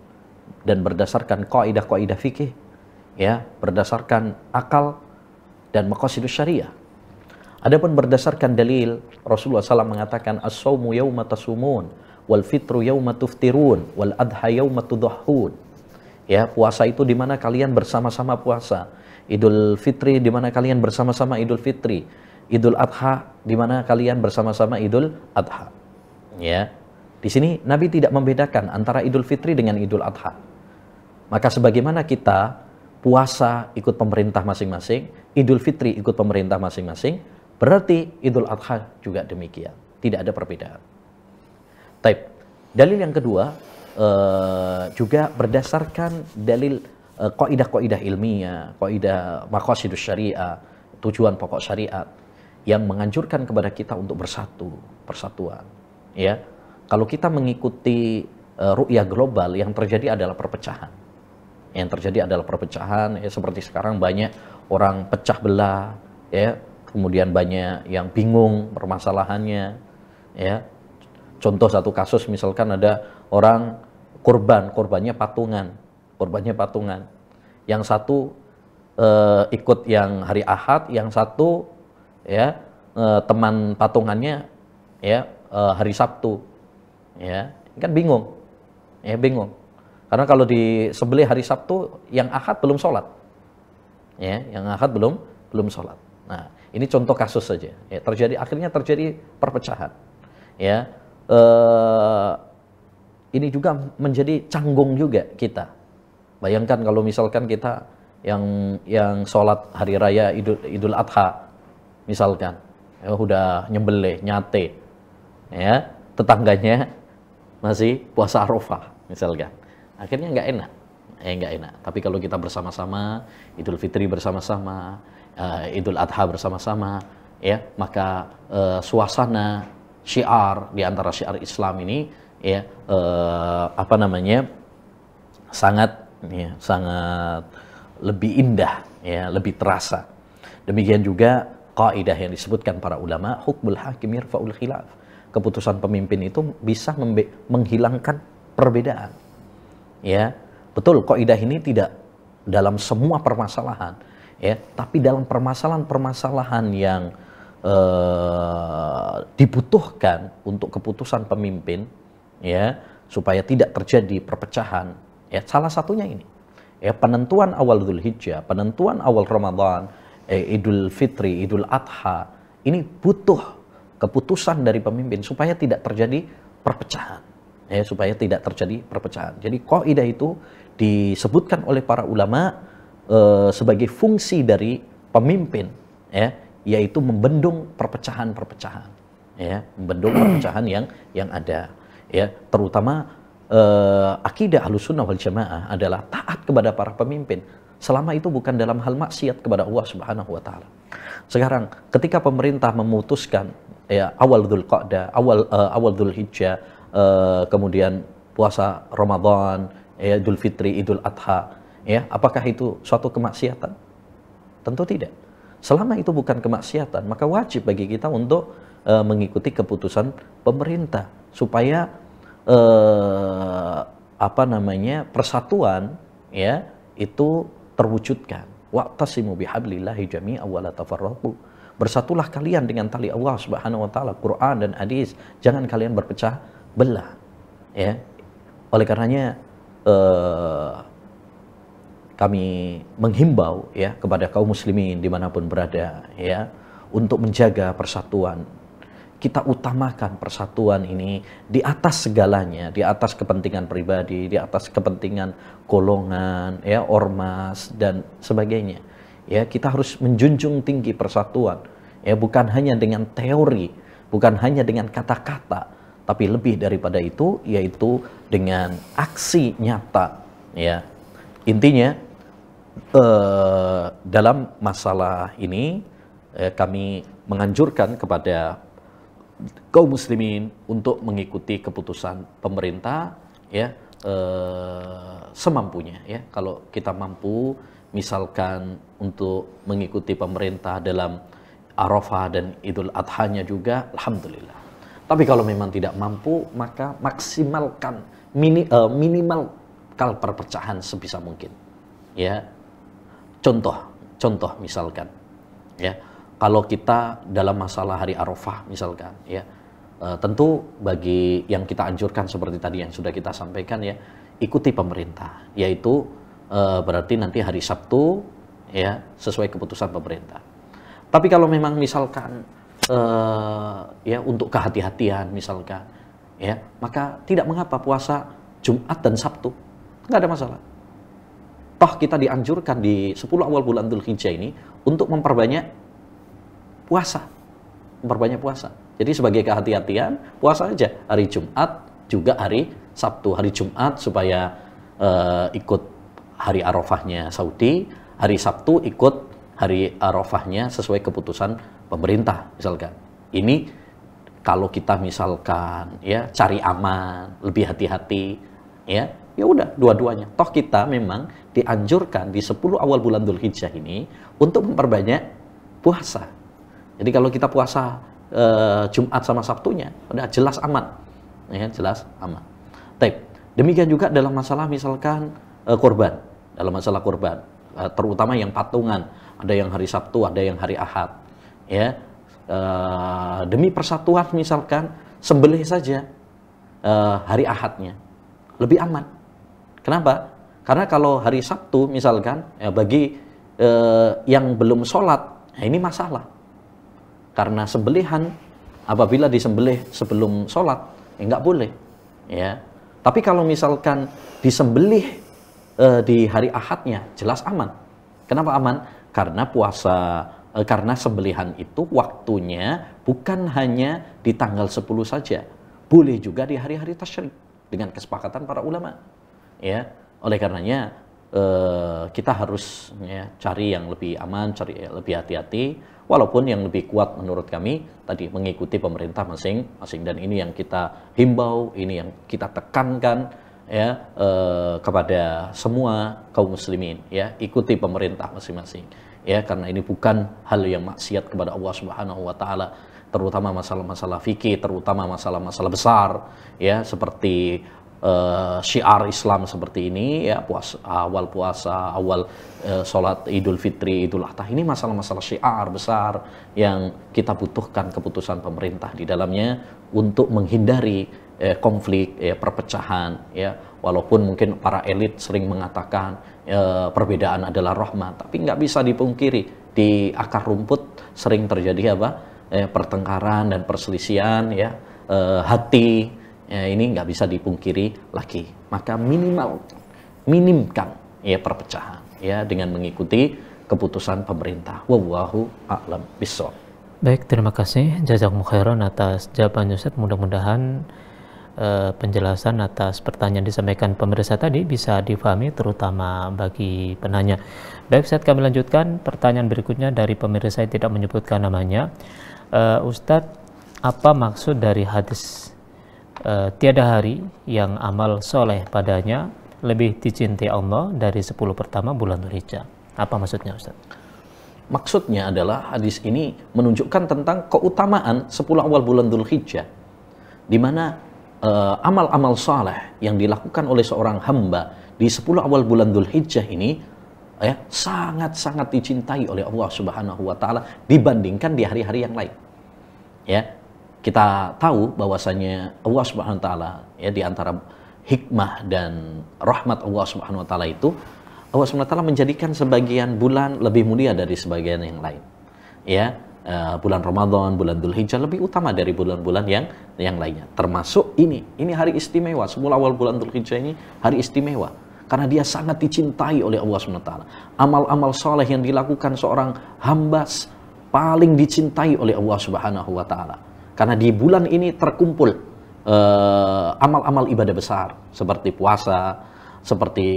dan berdasarkan kaidah-kaidah fikih, ya, berdasarkan akal dan maqasidus syariah. Adapun berdasarkan dalil, Rasulullah SAW mengatakan as-saumu yauma tasumun wal fitru yauma tuftirun wal adha yauma tudhahhun. Ya, puasa itu di mana kalian bersama-sama puasa. Idul Fitri di mana kalian bersama-sama Idul Fitri. Idul Adha di mana kalian bersama-sama Idul Adha. Ya. Di sini Nabi tidak membedakan antara Idul Fitri dengan Idul Adha. Maka sebagaimana kita puasa ikut pemerintah masing-masing, Idul Fitri ikut pemerintah masing-masing, berarti Idul Adha juga demikian. Tidak ada perbedaan. Taib. Dalil yang kedua juga berdasarkan dalil kaidah-kaidah ilmiah, kaidah maqasidus syariah, tujuan pokok syariat yang menganjurkan kepada kita untuk persatuan. Ya, kalau kita mengikuti ru'yah global, yang terjadi adalah perpecahan. Yang terjadi adalah perpecahan. Ya, seperti sekarang banyak orang pecah belah, ya, kemudian banyak yang bingung permasalahannya. Ya, contoh satu kasus misalkan ada orang korbannya patungan. Yang satu ikut yang hari Ahad, yang satu ya teman patungannya ya hari Sabtu. Ya, kan bingung. Ya, bingung. Karena kalau disembelih hari Sabtu, yang Ahad belum sholat. Ya, yang Ahad belum sholat. Nah, ini contoh kasus saja. Ya, akhirnya terjadi perpecahan. Ya, ini juga menjadi canggung juga kita. Bayangkan kalau misalkan kita yang sholat hari raya Idul Adha, misalkan, ya, udah nyembelih, nyate, ya, tetangganya masih puasa Arafah, misalkan, akhirnya nggak enak. Tapi kalau kita bersama-sama, Idul Fitri bersama-sama, Idul Adha bersama-sama, ya, maka suasana syiar di antara syiar Islam ini, ya, sangat lebih indah, ya, lebih terasa. Demikian juga kaidah yang disebutkan para ulama, hukmul hakim yarfa'ul khilaf. Keputusan pemimpin itu bisa menghilangkan perbedaan. Ya, betul, kaidah ini tidak dalam semua permasalahan, ya, tapi dalam permasalahan-permasalahan yang dibutuhkan untuk keputusan pemimpin, ya, supaya tidak terjadi perpecahan. Ya, salah satunya ini, ya, penentuan awal Dzulhijjah, penentuan awal Ramadan, Idul Fitri, Idul Adha, ini butuh keputusan dari pemimpin supaya tidak terjadi perpecahan. Ya, supaya tidak terjadi perpecahan. Jadi kaidah itu disebutkan oleh para ulama sebagai fungsi dari pemimpin, ya, yaitu membendung perpecahan-perpecahan, ya, membendung perpecahan yang ada, ya, terutama akidah Ahlussunnah wal Jamaah adalah taat kepada para pemimpin selama itu bukan dalam hal maksiat kepada Allah Subhanahu wa taala. Sekarang ketika pemerintah memutuskan, ya, awal Dzulqa'dah, awal Dzulhijjah, kemudian puasa Ramadan, ya, Idul Fitri, Idul Adha, ya, apakah itu suatu kemaksiatan? Tentu tidak. Selama itu bukan kemaksiatan, maka wajib bagi kita untuk mengikuti keputusan pemerintah supaya persatuan, ya, itu terwujudkan. Wa'tasimu bihablillahi jami'an wa la tafarraqu. Bersatulah kalian dengan tali Allah Subhanahu wa taala, Quran dan hadis. Jangan kalian berpecah belah. Ya. Oleh karenanya kami menghimbau, ya, kepada kaum muslimin dimanapun berada, ya, untuk menjaga persatuan. Kita utamakan persatuan ini di atas segalanya, di atas kepentingan pribadi, di atas kepentingan golongan, ya, ormas dan sebagainya. Ya, kita harus menjunjung tinggi persatuan, ya, bukan hanya dengan teori, bukan hanya dengan kata-kata, tapi lebih daripada itu, yaitu dengan aksi nyata. Ya, intinya dalam masalah ini kami menganjurkan kepada kaum muslimin untuk mengikuti keputusan pemerintah, ya, semampunya, ya. Kalau kita mampu misalkan untuk mengikuti pemerintah dalam Arafah dan Idul Adhanya juga, alhamdulillah. Tapi kalau memang tidak mampu, maka maksimalkan minimalkan perpecahan sebisa mungkin. Ya, contoh misalkan, ya, kalau kita dalam masalah hari Arafah misalkan, ya, tentu bagi yang kita anjurkan seperti tadi yang sudah kita sampaikan, ya, ikuti pemerintah, yaitu berarti nanti hari Sabtu, ya, sesuai keputusan pemerintah. Tapi kalau memang misalkan ya, untuk kehati-hatian misalkan, ya, maka tidak mengapa puasa Jumat dan Sabtu, nggak ada masalah. Toh kita dianjurkan di 10 awal bulan Dzulhijjah ini untuk memperbanyak puasa. Jadi sebagai kehati-hatian, puasa aja hari Jumat juga hari Sabtu. Hari Jumat supaya ikut hari Arafahnya Saudi, hari Sabtu ikut hari Arafahnya sesuai keputusan pemerintah misalkan. Ini kalau kita misalkan ya cari aman, lebih hati-hati, ya udah dua-duanya. Toh kita memang dianjurkan di 10 awal bulan Dzulhijjah ini untuk memperbanyak puasa. Jadi kalau kita puasa Jumat sama Sabtunya, udah jelas aman, ya jelas aman. Baik. Demikian juga dalam masalah misalkan kurban, dalam masalah kurban, terutama yang patungan, ada yang hari Sabtu, ada yang hari Ahad, ya. Demi persatuan misalkan sembelih saja hari Ahadnya lebih aman. Kenapa? Karena kalau hari Sabtu misalkan ya, bagi yang belum sholat, ya ini masalah. Karena sembelihan apabila disembelih sebelum sholat, ya nggak boleh. Ya. Tapi kalau misalkan disembelih di hari Ahadnya, jelas aman. Kenapa aman? Karena karena sembelihan itu waktunya bukan hanya di tanggal 10 saja, boleh juga di hari-hari tasyrik dengan kesepakatan para ulama. Ya, oleh karenanya kita harus ya, cari yang lebih aman, cari yang lebih hati-hati. Walaupun yang lebih kuat menurut kami tadi mengikuti pemerintah masing-masing, dan ini yang kita himbau, ini yang kita tekankan ya kepada semua kaum muslimin ya, ikuti pemerintah masing-masing ya, karena ini bukan hal yang maksiat kepada Allah Subhanahu wa taala, terutama masalah-masalah fikih, terutama masalah-masalah besar ya seperti syiar Islam seperti ini ya, awal puasa, awal sholat Idul Fitri, Idul Adha, ini masalah-masalah syiar besar yang kita butuhkan keputusan pemerintah di dalamnya untuk menghindari konflik, perpecahan ya. Walaupun mungkin para elit sering mengatakan perbedaan adalah rahmat, tapi nggak bisa dipungkiri di akar rumput sering terjadi apa pertengkaran dan perselisihan ya, hati. Ya, ini nggak bisa dipungkiri lagi. Maka minimkan ya perpecahan ya dengan mengikuti keputusan pemerintah. Wallahu a'lam bishawab. Baik, terima kasih jazakumullah khairan atas jawaban Ustaz. Mudah-mudahan penjelasan atas pertanyaan disampaikan pemirsa tadi bisa difahami terutama bagi penanya. Baik, Ustaz, kami lanjutkan pertanyaan berikutnya dari pemirsa yang tidak menyebutkan namanya. Ustaz, apa maksud dari hadis tiada hari yang amal soleh padanya lebih dicintai Allah dari 10 pertama bulan Dzulhijjah? Apa maksudnya, Ustaz? Maksudnya adalah hadis ini menunjukkan tentang keutamaan 10 awal bulan Dzulhijjah, di mana amal-amal soleh yang dilakukan oleh seorang hamba di 10 awal bulan Dzulhijjah ini ya, sangat-sangat dicintai oleh Allah Subhanahu wa taala dibandingkan di hari-hari yang lain. Ya. Kita tahu bahwasanya Allah Subhanahu wa taala ya, di antara hikmah dan rahmat Allah Subhanahu wa taala itu, Allah Subhanahu wa taala menjadikan sebagian bulan lebih mulia dari sebagian yang lain. Ya, bulan Ramadan, bulan Dzulhijjah lebih utama dari bulan-bulan yang lainnya. Termasuk ini hari istimewa. Semula awal bulan Dzulhijjah ini hari istimewa karena dia sangat dicintai oleh Allah Subhanahu wa taala. Amal-amal soleh yang dilakukan seorang hamba paling dicintai oleh Allah Subhanahu wa taala. Karena di bulan ini terkumpul amal-amal ibadah besar seperti puasa, seperti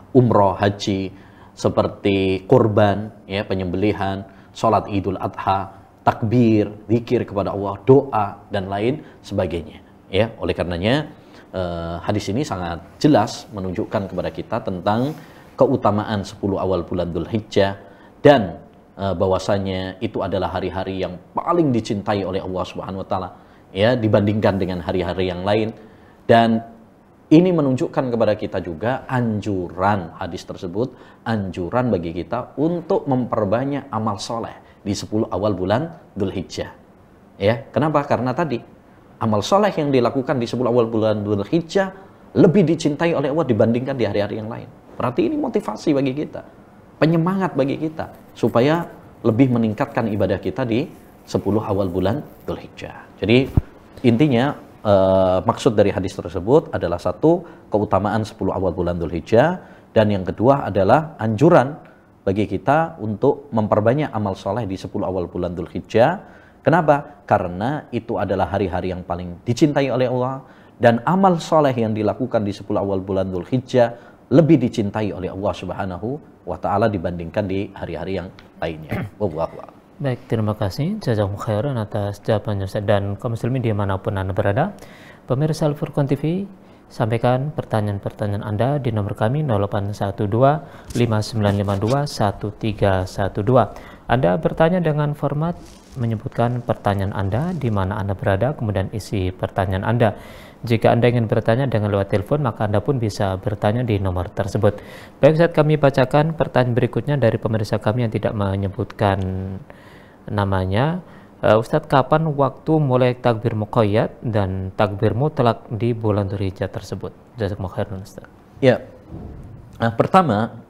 umroh, haji, seperti kurban, ya, penyembelihan, sholat Idul Adha, takbir, zikir kepada Allah, doa dan lain sebagainya. Ya, oleh karenanya hadis ini sangat jelas menunjukkan kepada kita tentang keutamaan 10 awal bulan Dzulhijjah dan bahwasanya itu adalah hari-hari yang paling dicintai oleh Allah Subhanahu wa taala ya, dibandingkan dengan hari-hari yang lain. Dan ini menunjukkan kepada kita juga anjuran, hadis tersebut anjuran bagi kita untuk memperbanyak amal soleh di 10 awal bulan Dzulhijjah. Ya, kenapa? Karena tadi amal soleh yang dilakukan di 10 awal bulan Dzulhijjah lebih dicintai oleh Allah dibandingkan di hari-hari yang lain. Berarti ini motivasi bagi kita, penyemangat bagi kita supaya lebih meningkatkan ibadah kita di 10 awal bulan Dzulhijjah. Jadi intinya maksud dari hadis tersebut adalah satu, keutamaan 10 awal bulan Dzulhijjah, dan yang kedua adalah anjuran bagi kita untuk memperbanyak amal soleh di 10 awal bulan Dzulhijjah. Kenapa? Karena itu adalah hari-hari yang paling dicintai oleh Allah, dan amal soleh yang dilakukan di 10 awal bulan Dzulhijjah lebih dicintai oleh Allah Subhanahu wa taala dibandingkan di hari-hari yang lainnya. Wallahu a'lam. Baik, terima kasih jazakumullah khairan atas jawabannya Ustaz. Dan kaum muslimin dimanapun Anda berada, pemirsa Al-Furqan TV, sampaikan pertanyaan-pertanyaan Anda di nomor kami 0812 5952 1312. Anda bertanya dengan format menyebutkan pertanyaan Anda, di mana Anda berada, kemudian isi pertanyaan Anda. Jika Anda ingin bertanya dengan lewat telepon, maka Anda pun bisa bertanya di nomor tersebut. Baik, saat kami bacakan pertanyaan berikutnya dari pemirsa kami yang tidak menyebutkan namanya. Ustadz, kapan waktu mulai takbir muqayyad dan takbir mutlak di bulan Dzulhijjah tersebut? Jazakumullah khairan, Ustaz. Ya, pertama,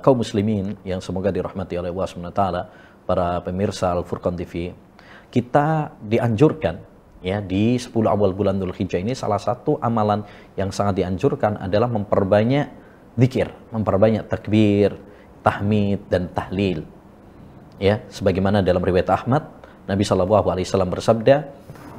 kaum muslimin yang semoga dirahmati oleh Allah SWT, para pemirsa Al-Furqan TV, kita dianjurkan ya di 10 awal bulan Dzulhijjah ini, salah satu amalan yang sangat dianjurkan adalah memperbanyak zikir, memperbanyak takbir, tahmid dan tahlil. Ya, sebagaimana dalam riwayat Ahmad, Nabi SAW bersabda,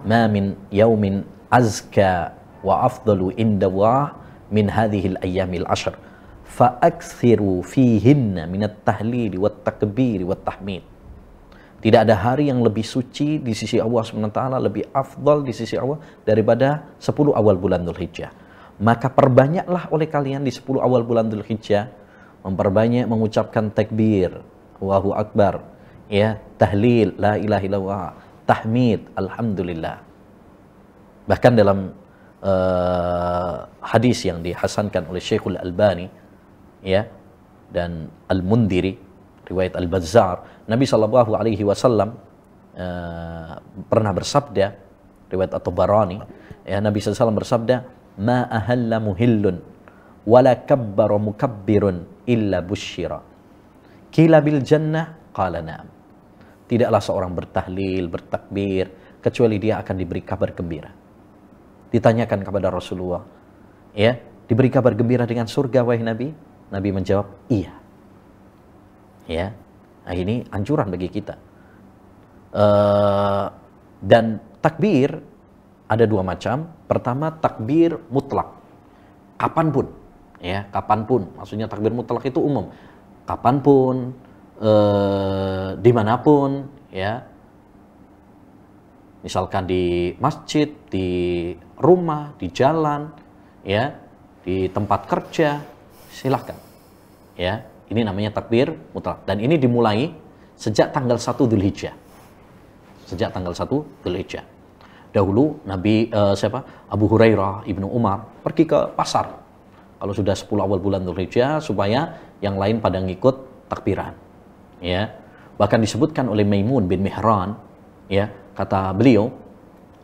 "Ma min yaumin azka wa afdalu indallah min hadhil ayyamil ashr, fa aktsiru fihinna minat tahlil wat takbir wat tahmid." Tidak ada hari yang lebih suci di sisi Allah SWT, lebih afdal di sisi Allah daripada 10 awal bulan Dzulhijjah. Maka perbanyaklah oleh kalian di 10 awal bulan Dzulhijjah, memperbanyak mengucapkan takbir, Allahu Akbar, ya, tahlil, la ilaha illallah, tahmid, alhamdulillah. Bahkan dalam hadis yang dihasankan oleh Syekhul Albani, ya, dan Al-Mundiri, riwayat Al-Bazzar, Nabi SAW pernah bersabda, riwayat At-Tabarani, ya, Nabi SAW bersabda, "Ma ahalla muhillun wala kabbara mukabbirun illa busyira. Qila bil jannah, qala na'am." Tidaklah seorang bertahlil, bertakbir, kecuali dia akan diberi kabar gembira. Ditanyakan kepada Rasulullah, ya, diberi kabar gembira dengan surga wahai Nabi? Nabi menjawab, iya. Ya, nah ini anjuran bagi kita. Dan takbir ada dua macam. Pertama, takbir mutlak, kapanpun, ya, kapanpun. Maksudnya takbir mutlak itu umum, kapanpun, dimanapun, ya. Misalkan di masjid, di rumah, di jalan, ya, di tempat kerja, silahkan, ya. Ini namanya takbir mutlak. Dan ini dimulai sejak tanggal 1 Dzulhijjah. Sejak tanggal 1 Dzulhijjah. Dahulu Nabi Abu Hurairah, Ibnu Umar pergi ke pasar kalau sudah 10 awal bulan Dzulhijjah supaya yang lain pada ngikut takbiran. Ya. Bahkan disebutkan oleh Maimun bin Mihran, ya, kata beliau,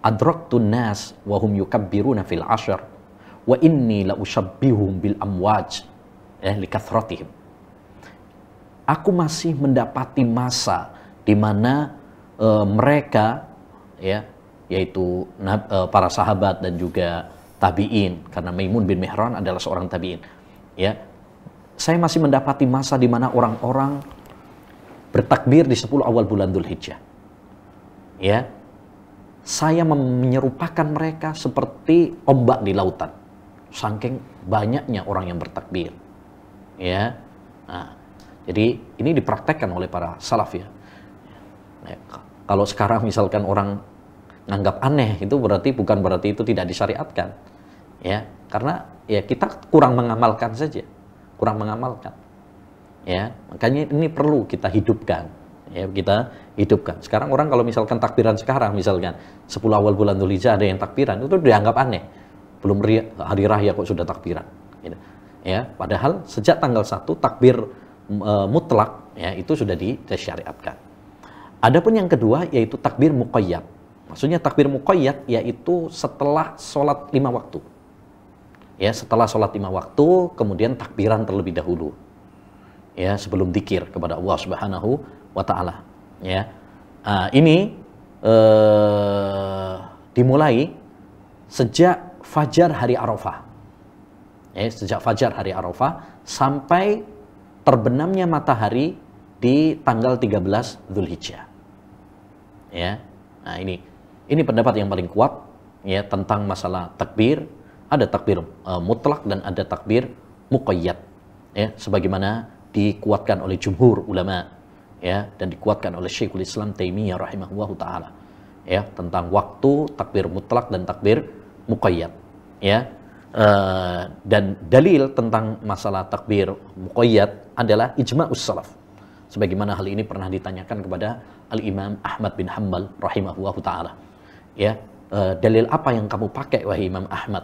"Adraktun nas wa hum yukabbiruna fil ashr wa inni la ushabbihum bil amwaj likathratihim." Aku masih mendapati masa di mana mereka, ya, yaitu para sahabat dan juga tabi'in, karena Maimun bin Mihran adalah seorang tabi'in, ya. Saya masih mendapati masa di mana orang-orang bertakbir di 10 awal bulan Dzulhijjah. Ya. Saya menyerupakan mereka seperti ombak di lautan. Saking banyaknya orang yang bertakbir. Ya. Nah, jadi ini dipraktekkan oleh para salaf, ya. Kalau sekarang misalkan orang nganggap aneh, itu bukan berarti itu tidak disyariatkan, ya. Karena ya kita kurang mengamalkan saja, kurang mengamalkan, ya. Makanya ini perlu kita hidupkan, ya, kita hidupkan. Sekarang orang kalau misalkan takbiran sekarang, misalkan 10 awal bulan Dzulhijjah ada yang takbiran, itu dianggap aneh. Belum hari raya kok sudah takbiran, gitu. Ya. Padahal sejak tanggal 1 takbir mutlak, ya, itu sudah disyariatkan. Adapun yang kedua yaitu takbir muqayyad. Maksudnya takbir muqayyad yaitu setelah sholat 5 waktu. Ya, setelah sholat 5 waktu kemudian takbiran terlebih dahulu. Ya, sebelum dzikir kepada Allah Subhanahu wa taala, ya. Ini dimulai sejak fajar hari Arafah. Ya, sejak fajar hari Arafah sampai terbenamnya matahari di tanggal 13 Dzulhijjah. Ya. Nah, ini pendapat yang paling kuat, ya, tentang masalah takbir. Ada takbir mutlak dan ada takbir muqayyad, ya, sebagaimana dikuatkan oleh jumhur ulama, ya, dan dikuatkan oleh Syekhul Islam Taimiyah rahimahullahu taala, ya, tentang waktu takbir mutlak dan takbir muqayyad, ya. Dan dalil tentang masalah takbir muqayyad adalah ijma'us salaf, sebagaimana hal ini pernah ditanyakan kepada Al-Imam Ahmad bin Hanbal rahimahullahu taala, ya. Dalil apa yang kamu pakai wahai Imam Ahmad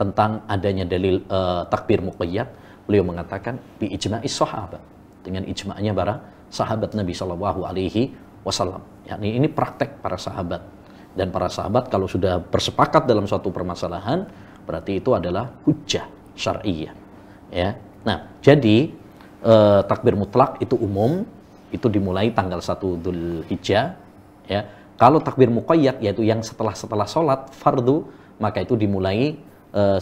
tentang adanya dalil takbir muqayyad? Beliau mengatakan bi ijma'is sahabat, dengan ijma'nya para sahabat Nabi sallallahu alaihi wasallam. Yani ini praktek para sahabat, dan para sahabat kalau sudah bersepakat dalam suatu permasalahan berarti itu adalah hujjah syar'iyyah, ya. Nah, jadi takbir mutlak itu umum, itu dimulai tanggal 1 Dzulhijjah, ya. Kalau takbir muqayyad yaitu yang setelah sholat fardu, maka itu dimulai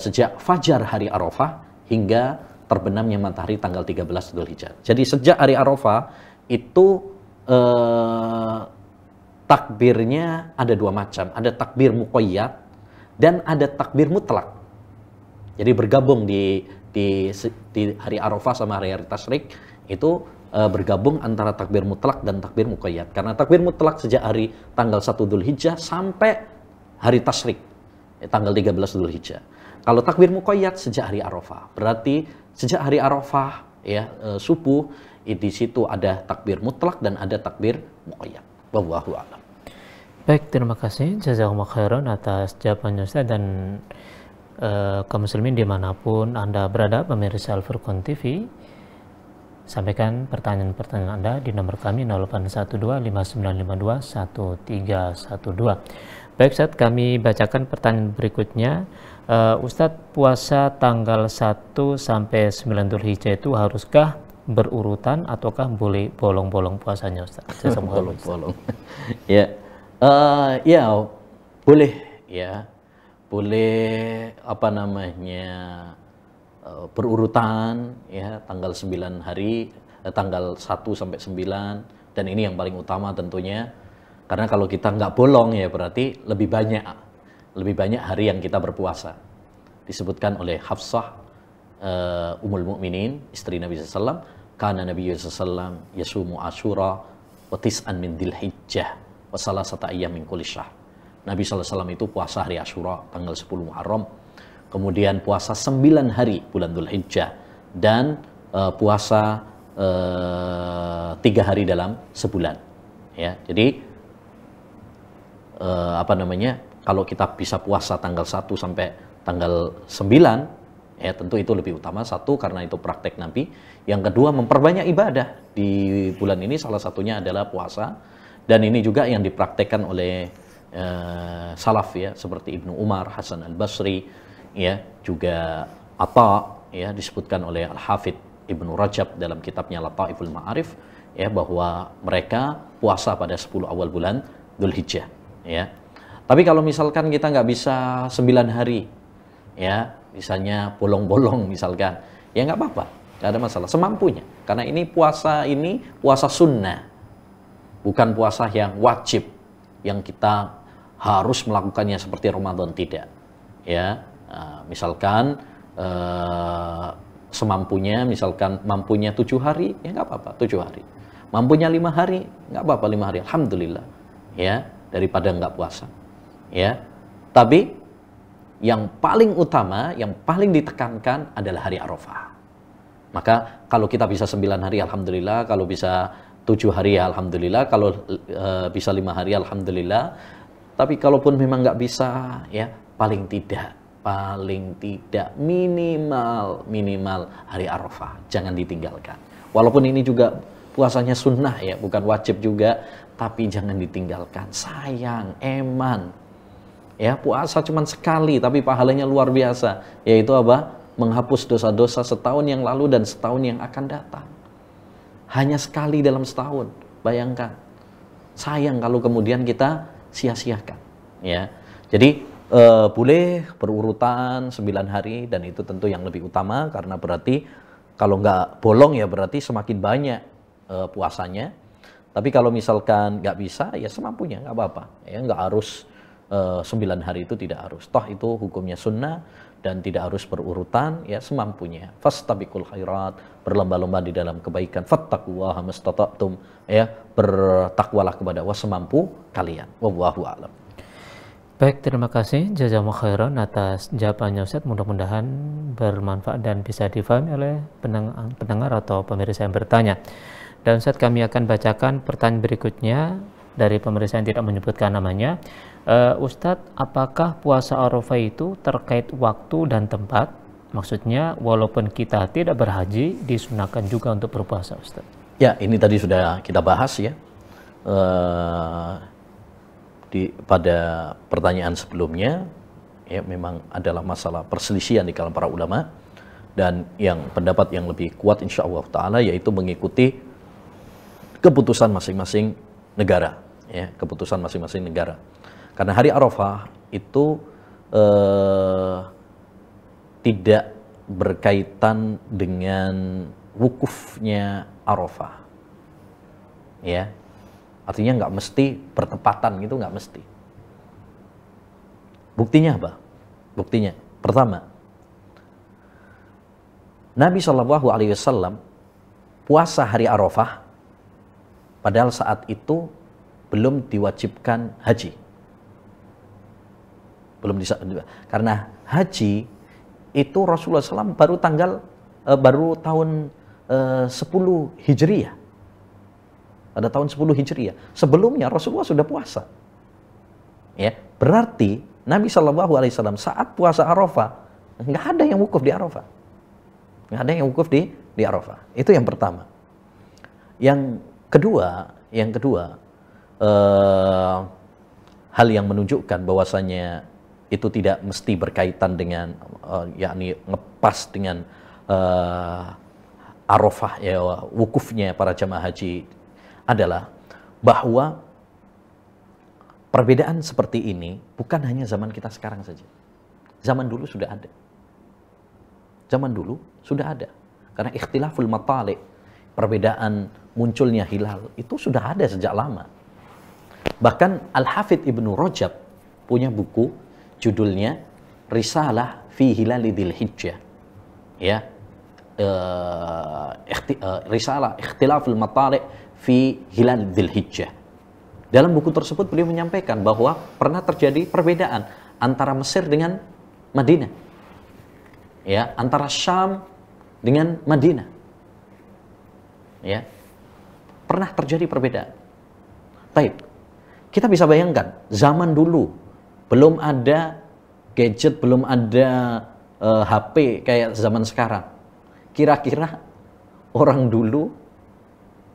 sejak fajar hari Arafah hingga terbenamnya matahari tanggal 13 Dzulhijjah. Jadi sejak hari Arafah itu takbirnya ada dua macam, ada takbir muqayyad dan ada takbir mutlak. Jadi bergabung di hari Arafah sama hari tasyrik itu bergabung antara takbir mutlak dan takbir muqayyad. Karena takbir mutlak sejak hari tanggal 1 Dzulhijjah sampai hari tasyrik, tanggal 13 Dzulhijjah. Kalau takbir muqayyad sejak hari Arafah, berarti sejak hari Arafah, ya, subuh, di situ ada takbir mutlak dan ada takbir muqayyad. Wallahu a'lam. Baik, terima kasih jazakumullah khairan atas jawabannya Ustaz. Dan kaum muslimin dimanapun Anda berada, pemirsa Al-Furqan TV, sampaikan pertanyaan-pertanyaan Anda di nomor kami 081259521312. Baik Ustaz, kami bacakan pertanyaan berikutnya. Ustadz, puasa tanggal 1 sampai 9 Dzulhijjah itu haruskah berurutan ataukah boleh bolong-bolong puasanya Ustadz? Bolong-bolong. Ya. Ya, boleh, ya. Boleh berurutan, ya, tanggal 9 hari, tanggal 1 sampai 9, dan ini yang paling utama tentunya. Karena kalau kita nggak bolong ya berarti lebih banyak hari yang kita berpuasa. Disebutkan oleh Hafsah Ummul Mukminin, istri Nabi SAW, kana Nabi SAW yasumu Asyura wa tis'an min Dzulhijjah wa salasata ayyam min kulli syahr. Nabi SAW itu puasa hari Asyura tanggal 10 Muharram, kemudian puasa 9 hari bulan Dzulhijjah, dan puasa 3 hari dalam sebulan, ya. Jadi kalau kita bisa puasa tanggal 1 sampai tanggal 9, ya tentu itu lebih utama. Satu, karena itu praktek Nabi. Yang kedua, memperbanyak ibadah di bulan ini, salah satunya adalah puasa. Dan ini juga yang dipraktekkan oleh salaf, ya, seperti Ibnu Umar, Hasan al-Basri, ya, juga Atta, ya, disebutkan oleh Al-Hafidh Ibnu Rajab dalam kitabnya Lataiful Ma'arif, ya, bahwa mereka puasa pada 10 awal bulan Dzulhijjah, ya. Tapi kalau misalkan kita nggak bisa 9 hari, ya, misalnya bolong-bolong misalkan, ya nggak apa-apa, nggak ada masalah, semampunya. Karena ini puasa sunnah, bukan puasa yang wajib, yang kita harus melakukannya seperti Ramadan, tidak. Ya, misalkan semampunya, misalkan mampunya 7 hari, ya nggak apa-apa, 7 hari. Mampunya 5 hari, nggak apa-apa, 5 hari, alhamdulillah, ya, daripada nggak puasa, ya. Tapi yang paling utama, yang paling ditekankan adalah hari Arafah. Maka kalau kita bisa 9 hari, alhamdulillah. Kalau bisa 7 hari, ya alhamdulillah. Kalau bisa 5 hari, alhamdulillah. Tapi kalaupun memang nggak bisa, ya paling tidak minimal hari Arafah, jangan ditinggalkan. Walaupun ini juga puasanya sunnah, ya, bukan wajib juga, tapi jangan ditinggalkan. Sayang, eman. Ya, puasa cuma sekali tapi pahalanya luar biasa, yaitu apa? Menghapus dosa-dosa setahun yang lalu dan setahun yang akan datang. Hanya sekali dalam setahun. Bayangkan. Sayang kalau kemudian kita sia-siakan, ya. Jadi boleh berurutan 9 hari, dan itu tentu yang lebih utama, karena berarti kalau nggak bolong ya berarti semakin banyak puasanya. Tapi kalau misalkan nggak bisa, ya semampunya, nggak apa-apa, ya, nggak harus 9 hari, itu tidak harus. Toh itu hukumnya sunnah, dan tidak harus berurutan, ya semampunya. Fastabiqul khairat, berlomba-lomba di dalam kebaikan. Fattaqullaha mastata'tum, ya bertakwalah kepada Allah semampu kalian. Wallahu a'lam. Baik, terima kasih jazakumullah khairan atas jawabannya Ustaz. Mudah-mudahan bermanfaat dan bisa difahami oleh pendengar atau pemirsa yang bertanya. Dan Ustaz, kami akan bacakan pertanyaan berikutnya dari pemirsa yang tidak menyebutkan namanya. Ustadz, apakah puasa Arafah itu terkait waktu dan tempat? Maksudnya, walaupun kita tidak berhaji, disunahkan juga untuk berpuasa, Ustadz. Ya, ini tadi sudah kita bahas ya. Pada pertanyaan sebelumnya, ya memang adalah masalah perselisihan di kalangan para ulama, dan yang pendapat yang lebih kuat insya Allah Ta'ala yaitu mengikuti keputusan masing-masing negara, ya, keputusan masing-masing negara. Karena hari Arafah itu tidak berkaitan dengan wukufnya Arafah, ya, artinya nggak mesti bertepatan gitu, nggak mesti. Buktinya apa? Buktinya, pertama, Nabi SAW puasa hari Arafah, padahal saat itu belum diwajibkan haji. Karena haji itu Rasulullah SAW baru tahun 10 Hijriah. Pada tahun 10 Hijriah. Sebelumnya Rasulullah sudah puasa. Ya, berarti Nabi SAW saat puasa Arafah nggak ada yang wukuf di Arafah. Nggak ada yang wukuf di Arafah. Itu yang pertama. Yang kedua, hal yang menunjukkan bahwasanya itu tidak mesti berkaitan dengan yakni ngepas dengan Arafah, ya, wukufnya para jamaah haji, adalah bahwa perbedaan seperti ini bukan hanya zaman kita sekarang saja. Zaman dulu sudah ada. Zaman dulu sudah ada. Karena ikhtilaful matali', perbedaan munculnya hilal, itu sudah ada sejak lama. Bahkan Al-Hafidh Ibnu Rajab punya buku judulnya Risalah fi Hilali Dzil Hijjah. Ya. Risalah Ikhtilaful Matali' fi Hilal Dzil Hijjah. Dalam buku tersebut beliau menyampaikan bahwa pernah terjadi perbedaan antara Mesir dengan Madinah. Ya, antara Syam dengan Madinah. Ya. Pernah terjadi perbedaan. Baik. Kita bisa bayangkan zaman dulu belum ada gadget, belum ada HP kayak zaman sekarang. Kira-kira orang dulu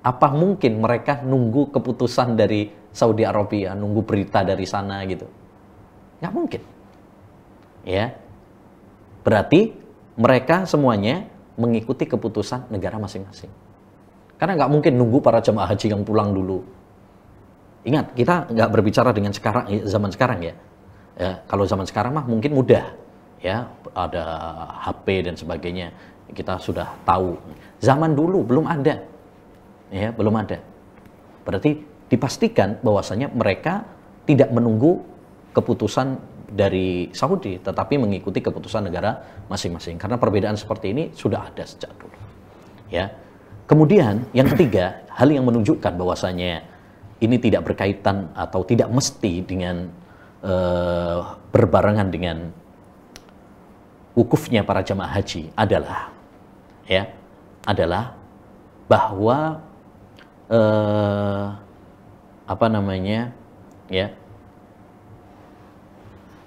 apa mungkin mereka nunggu keputusan dari Saudi Arabia, nunggu berita dari sana gitu? Nggak mungkin. Ya. Berarti mereka semuanya mengikuti keputusan negara masing-masing. Karena nggak mungkin nunggu para jemaah haji yang pulang dulu. Ingat, kita nggak berbicara dengan zaman sekarang ya. Ya. Kalau zaman sekarang mah mungkin mudah. Ya, ada HP dan sebagainya. Kita sudah tahu. Zaman dulu belum ada. Ya, belum ada. Berarti dipastikan bahwasanya mereka tidak menunggu keputusan dari Saudi, tetapi mengikuti keputusan negara masing-masing. Karena perbedaan seperti ini sudah ada sejak dulu. Ya. Kemudian yang ketiga, hal yang menunjukkan bahwasanya ini tidak berkaitan atau tidak mesti dengan berbarengan dengan wukufnya para jamaah haji adalah bahwa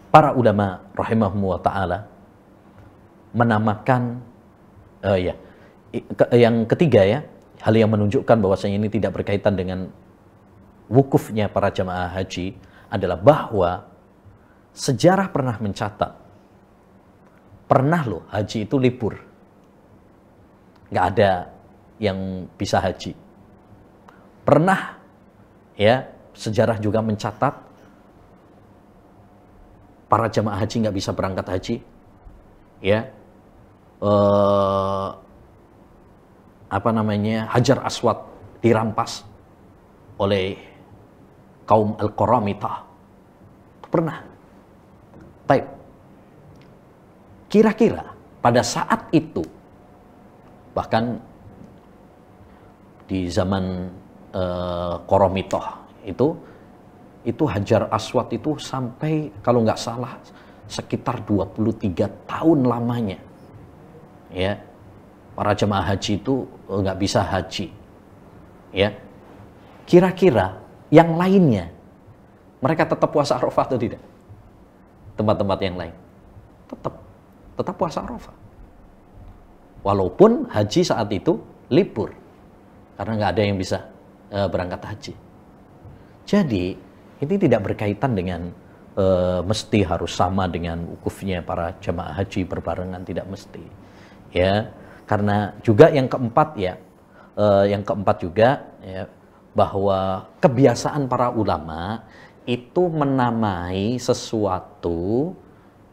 para ulama rahimahumullah ta'ala menamakan yang ketiga ya, hal yang menunjukkan bahwasanya ini tidak berkaitan dengan wukufnya para jamaah haji adalah bahwa sejarah pernah mencatat, pernah loh haji itu libur, nggak ada yang bisa haji. Pernah ya, sejarah juga mencatat para jamaah haji nggak bisa berangkat haji, ya, Hajar Aswad dirampas oleh kaum Al-Qaramitah. Pernah. Baik. kira-kira pada saat itu, bahkan di zaman Qoromitoh itu Hajar Aswad itu sampai kalau nggak salah sekitar 23 tahun lamanya, ya, para jemaah haji itu nggak bisa haji, ya. Kira-kira yang lainnya mereka tetap puasa Arafah atau tidak? Tempat-tempat yang lain tetap puasa Arafah, walaupun haji saat itu libur karena nggak ada yang bisa berangkat haji. Jadi ini tidak berkaitan dengan mesti harus sama dengan wukufnya para jemaah haji berbarengan, tidak mesti, ya. Karena juga yang keempat juga ya, bahwa kebiasaan para ulama itu menamai sesuatu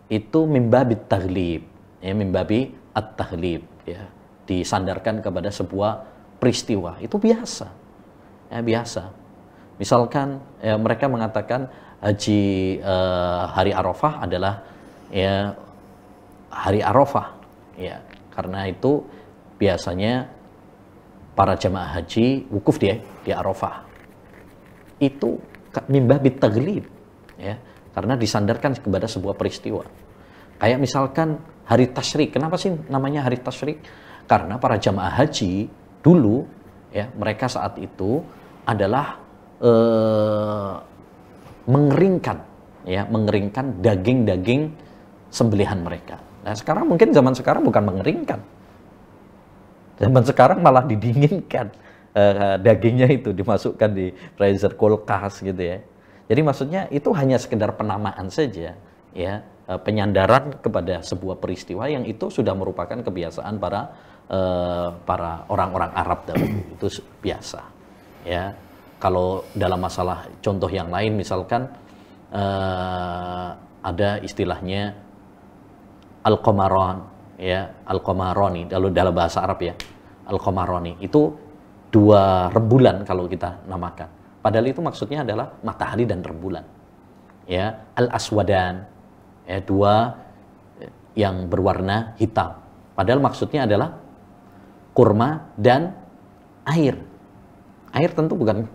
itu mimbabi taglib, ya, mimbabi at-taglib, ya, disandarkan kepada sebuah peristiwa, itu biasa, ya, biasa. Misalkan ya, mereka mengatakan haji hari Arafah adalah ya hari Arafah, ya, karena itu biasanya para jemaah haji wukuf di Arafah. Itu mimbabi taglib, ya, karena disandarkan kepada sebuah peristiwa. Kayak misalkan hari tasyrik. Kenapa sih namanya hari tasyrik? Karena para jemaah haji dulu, ya, mereka saat itu adalah mengeringkan daging-daging sembelihan mereka. Nah, sekarang mungkin zaman sekarang bukan mengeringkan. Zaman sekarang malah didinginkan, dagingnya itu dimasukkan di freezer, kulkas gitu ya. Jadi maksudnya itu hanya sekedar penamaan saja, ya, penyandaran kepada sebuah peristiwa yang itu sudah merupakan kebiasaan para orang-orang Arab dahulu. Itu biasa, ya. Kalau dalam masalah contoh yang lain, misalkan ada istilahnya al-qamaron, ya, al-qamaroni, dalam bahasa Arab ya, al-qamaroni itu 2 rembulan kalau kita namakan. Padahal itu maksudnya adalah matahari dan rembulan. Ya, al-aswadan, ya, 2 yang berwarna hitam. Padahal maksudnya adalah kurma dan air. Air tentu bukan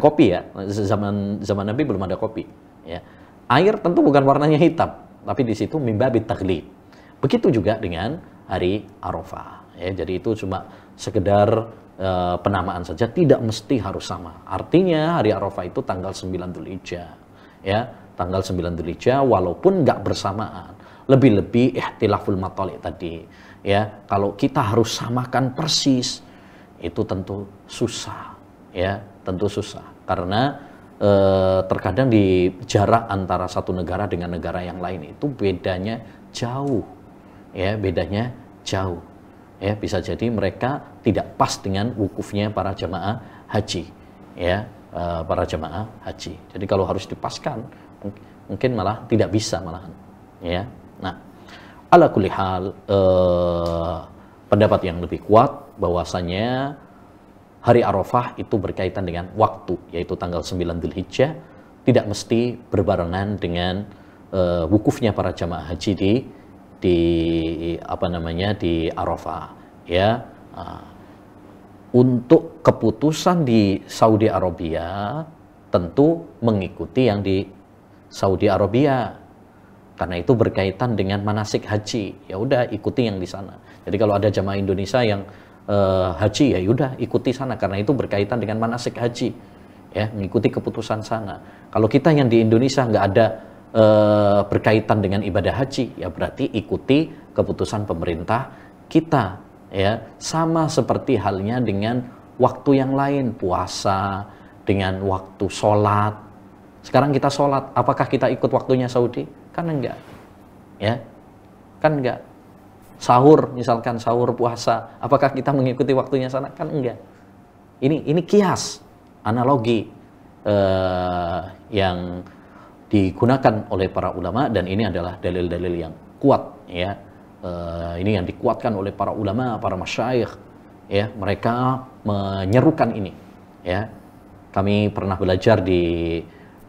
kopi ya. Zaman Nabi belum ada kopi, ya. Air tentu bukan warnanya hitam, tapi di situ mimbabi taglib. Begitu juga dengan hari Arafah, ya. Jadi itu cuma sekedar penamaan saja, tidak mesti harus sama. Artinya hari Arafah itu tanggal 9 Dzulhijjah, ya, tanggal 9 Dzulhijjah, walaupun nggak bersamaan. Lebih-lebih ihtilaful matali' tadi, ya. Kalau kita harus samakan persis, itu tentu susah, ya, tentu susah. Karena terkadang di jarak antara satu negara dengan negara yang lain itu bedanya jauh, ya, bedanya jauh, ya. Bisa jadi mereka tidak pas dengan wukufnya para jemaah haji, ya, para jemaah haji. Jadi kalau harus dipaskan, mungkin malah tidak bisa malahan, ya. Nah, ala kulli hal, pendapat yang lebih kuat bahwasanya hari Arafah itu berkaitan dengan waktu, yaitu tanggal 9 Dzulhijjah, tidak mesti berbarengan dengan wukufnya para jamaah haji di Arafah, ya. Untuk keputusan di Saudi Arabia tentu mengikuti yang di Saudi Arabia, karena itu berkaitan dengan manasik haji. Ya udah, ikuti yang di sana. Jadi kalau ada jamaah Indonesia yang haji, ya udah ikuti sana, karena itu berkaitan dengan manasik haji, ya, mengikuti keputusan sana. Kalau kita yang di Indonesia nggak ada berkaitan dengan ibadah haji, ya berarti ikuti keputusan pemerintah kita, ya. Sama seperti halnya dengan waktu yang lain, puasa, dengan waktu sholat. Sekarang kita sholat, apakah kita ikut waktunya Saudi? Kan enggak, ya, kan enggak. Sahur, misalkan sahur puasa, apakah kita mengikuti waktunya sana? Kan enggak. Ini kias, analogi yang digunakan oleh para ulama, dan ini adalah dalil-dalil yang kuat, ya. Ini yang dikuatkan oleh para ulama, para masyayikh, ya. Mereka menyerukan ini, ya. Kami pernah belajar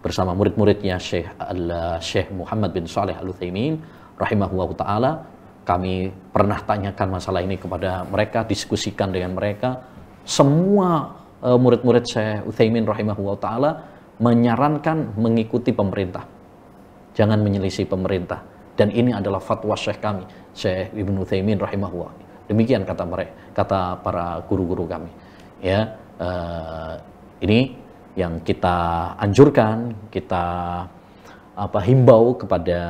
bersama murid-muridnya Syekh Muhammad bin Shalih Al-Utsaimin rahimahullahu ta'ala. Kami pernah tanyakan masalah ini kepada mereka, diskusikan dengan mereka. Semua murid-murid Syekh Utsaimin rahimahullahu ta'ala menyarankan mengikuti pemerintah. Jangan menyelisih pemerintah. Dan ini adalah fatwa Syekh kami, Syekh Ibnu Utsaimin rahimahullah. Demikian kata mereka, kata para guru-guru kami. Ya, ini yang kita anjurkan, kita himbau kepada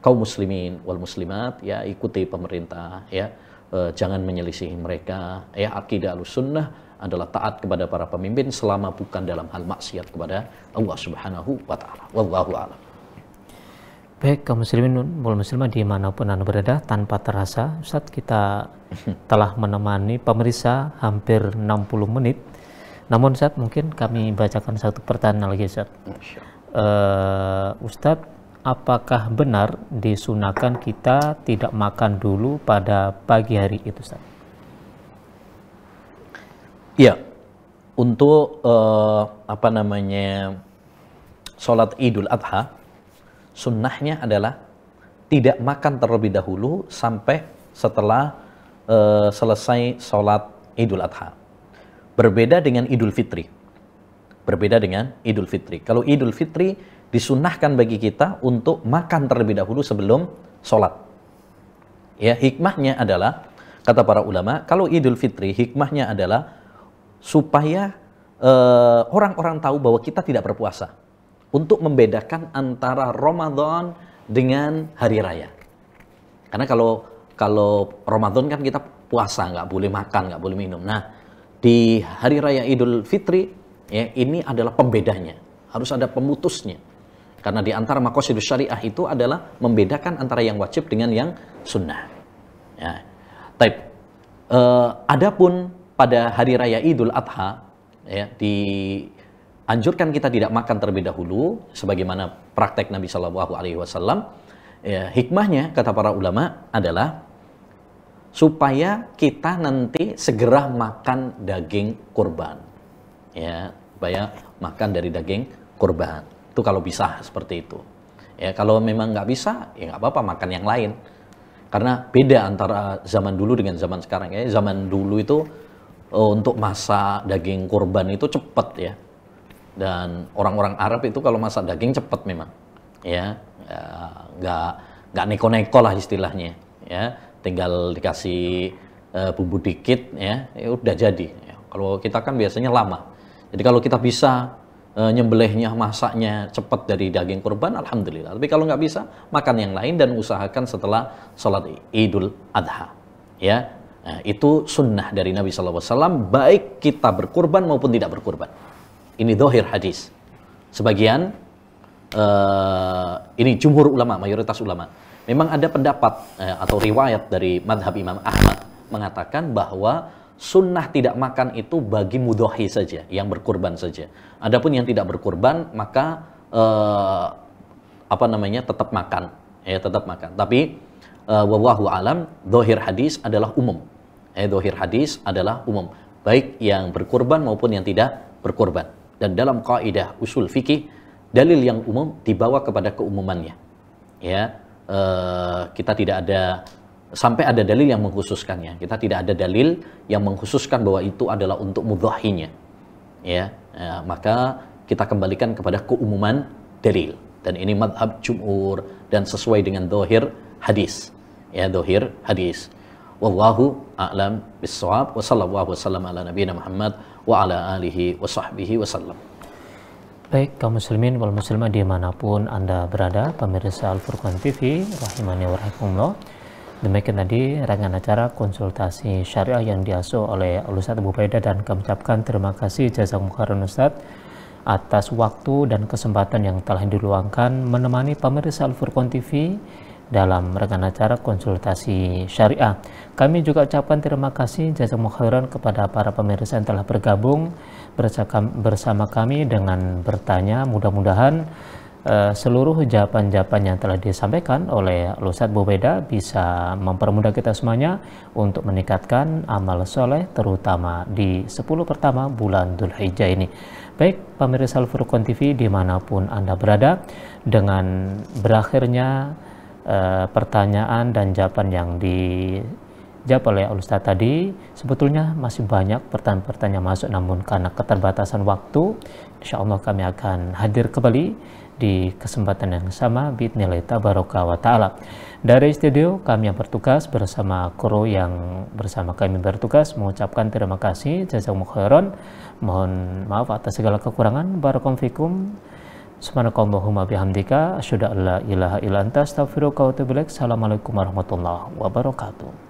kaum muslimin wal muslimat, ya, ikuti pemerintah, ya, jangan menyelisihi mereka, ya. Akidah Ahlussunnah adalah taat kepada para pemimpin selama bukan dalam hal maksiat kepada Allah Subhanahu wa taala. Wallahu a'lam. Baik, kaum muslimin wal muslimat dimanapun Anda berada, tanpa terasa Ustaz kita telah menemani pemirsa hampir 60 menit. Namun Ustaz, mungkin kami bacakan satu pertanyaan lagi Ustaz. Ustadz, apakah benar disunahkan kita tidak makan dulu pada pagi hari itu, Ustadz? Ya, untuk sholat Idul Adha, sunnahnya adalah tidak makan terlebih dahulu sampai setelah selesai sholat Idul Adha. Berbeda dengan Idul Fitri. Berbeda dengan Idul Fitri. Kalau Idul Fitri disunahkan bagi kita untuk makan terlebih dahulu sebelum sholat. Ya, hikmahnya adalah, kata para ulama, kalau Idul Fitri hikmahnya adalah supaya orang-orang tahu bahwa kita tidak berpuasa. Untuk membedakan antara Ramadan dengan hari raya. Karena kalau Ramadan kan kita puasa, nggak boleh makan, nggak boleh minum. Nah, di hari raya Idul Fitri, ya, ini adalah pembedanya, harus ada pemutusnya. Karena di antara maqasidus syariah itu adalah membedakan antara yang wajib dengan yang sunnah. Ya. Adapun pada hari raya Idul Adha, ya, dianjurkan kita tidak makan terlebih dahulu, sebagaimana praktek Nabi Shallallahu Alaihi Wasallam. Ya, hikmahnya kata para ulama adalah supaya kita nanti segera makan daging kurban. Ya, supaya makan dari daging kurban. Itu kalau bisa seperti itu. Ya, kalau memang nggak bisa, ya nggak apa-apa, makan yang lain. Karena beda antara zaman dulu dengan zaman sekarang. Ya, zaman dulu itu untuk masak daging kurban itu cepat, ya. Dan orang-orang Arab itu kalau masak daging cepat memang. Ya, nggak neko-neko lah istilahnya. Ya, tinggal dikasih bumbu dikit, ya udah jadi. Ya, kalau kita kan biasanya lama. Jadi kalau kita bisa nyembelihnya, masaknya cepat dari daging kurban, alhamdulillah. Tapi kalau nggak bisa, makan yang lain dan usahakan setelah sholat Idul Adha. Ya, nah, itu sunnah dari Nabi SAW, baik kita berkurban maupun tidak berkurban. Ini dohir hadis. Sebagian, ini jumhur ulama, mayoritas ulama. Memang ada pendapat atau riwayat dari madhab Imam Ahmad mengatakan bahwa sunnah tidak makan itu bagi mudhohi saja, yang berkurban saja. Adapun yang tidak berkurban, maka tetap makan, ya tetap makan. Tapi wallahu alam, dohir hadis adalah umum. Dohir hadis adalah umum, baik yang berkurban maupun yang tidak berkurban. Dan dalam kaidah usul fikih, dalil yang umum dibawa kepada keumumannya. Ya, kita tidak ada sampai ada dalil yang mengkhususkannya. Kita tidak ada dalil yang mengkhususkan bahwa itu adalah untuk mudhahinya. Ya, maka kita kembalikan kepada keumuman dalil. Dan ini madhab jumhur dan sesuai dengan dohir hadis. Ya, dohir hadis. Wallahu a'lam bissawab. Wa sallallahu wasallam ala nabiyina Muhammad wa ala alihi wa sahbihi wasallam. Baik, kaum muslimin wal muslimat dimanapun Anda berada, pemirsa Al-Furqan TV, rahimani wa rahimakumullah. Demikian tadi rangkaian acara konsultasi syariah yang diasuh oleh Ustadz Abu Ubaidah, dan kami ucapkan terima kasih jazakumullah khairan Ustadz atas waktu dan kesempatan yang telah diluangkan menemani pemirsa Al-Furqan TV dalam rangkaian acara konsultasi syariah. Kami juga ucapkan terima kasih jazakumullah khairan kepada para pemirsa yang telah bergabung bersama kami dengan bertanya. Mudah-mudahan seluruh jawaban-jawaban yang telah disampaikan oleh Ustadz Abu Ubaidah bisa mempermudah kita semuanya untuk meningkatkan amal soleh, terutama di 10 pertama bulan Dzulhijjah ini. Baik, pemirsa Al-Furqan TV dimanapun Anda berada, dengan berakhirnya pertanyaan dan jawaban yang dijawab oleh Ustadz tadi. Sebetulnya masih banyak pertanyaan-pertanyaan masuk, namun karena keterbatasan waktu, insya Allah kami akan hadir kembali di kesempatan yang sama bi'idznillah tabaraka wa ta'ala. Dari studio kami yang bertugas bersama kru yang bersama kami bertugas mengucapkan terima kasih, jazakumullah khairan. Mohon maaf atas segala kekurangan. Barakallahu fikum. Subhanakallahumma bihamdika asyhadu an la ilaha illa anta astaghfiruka wa atubu ilaik. Assalamualaikum warahmatullahi wabarakatuh.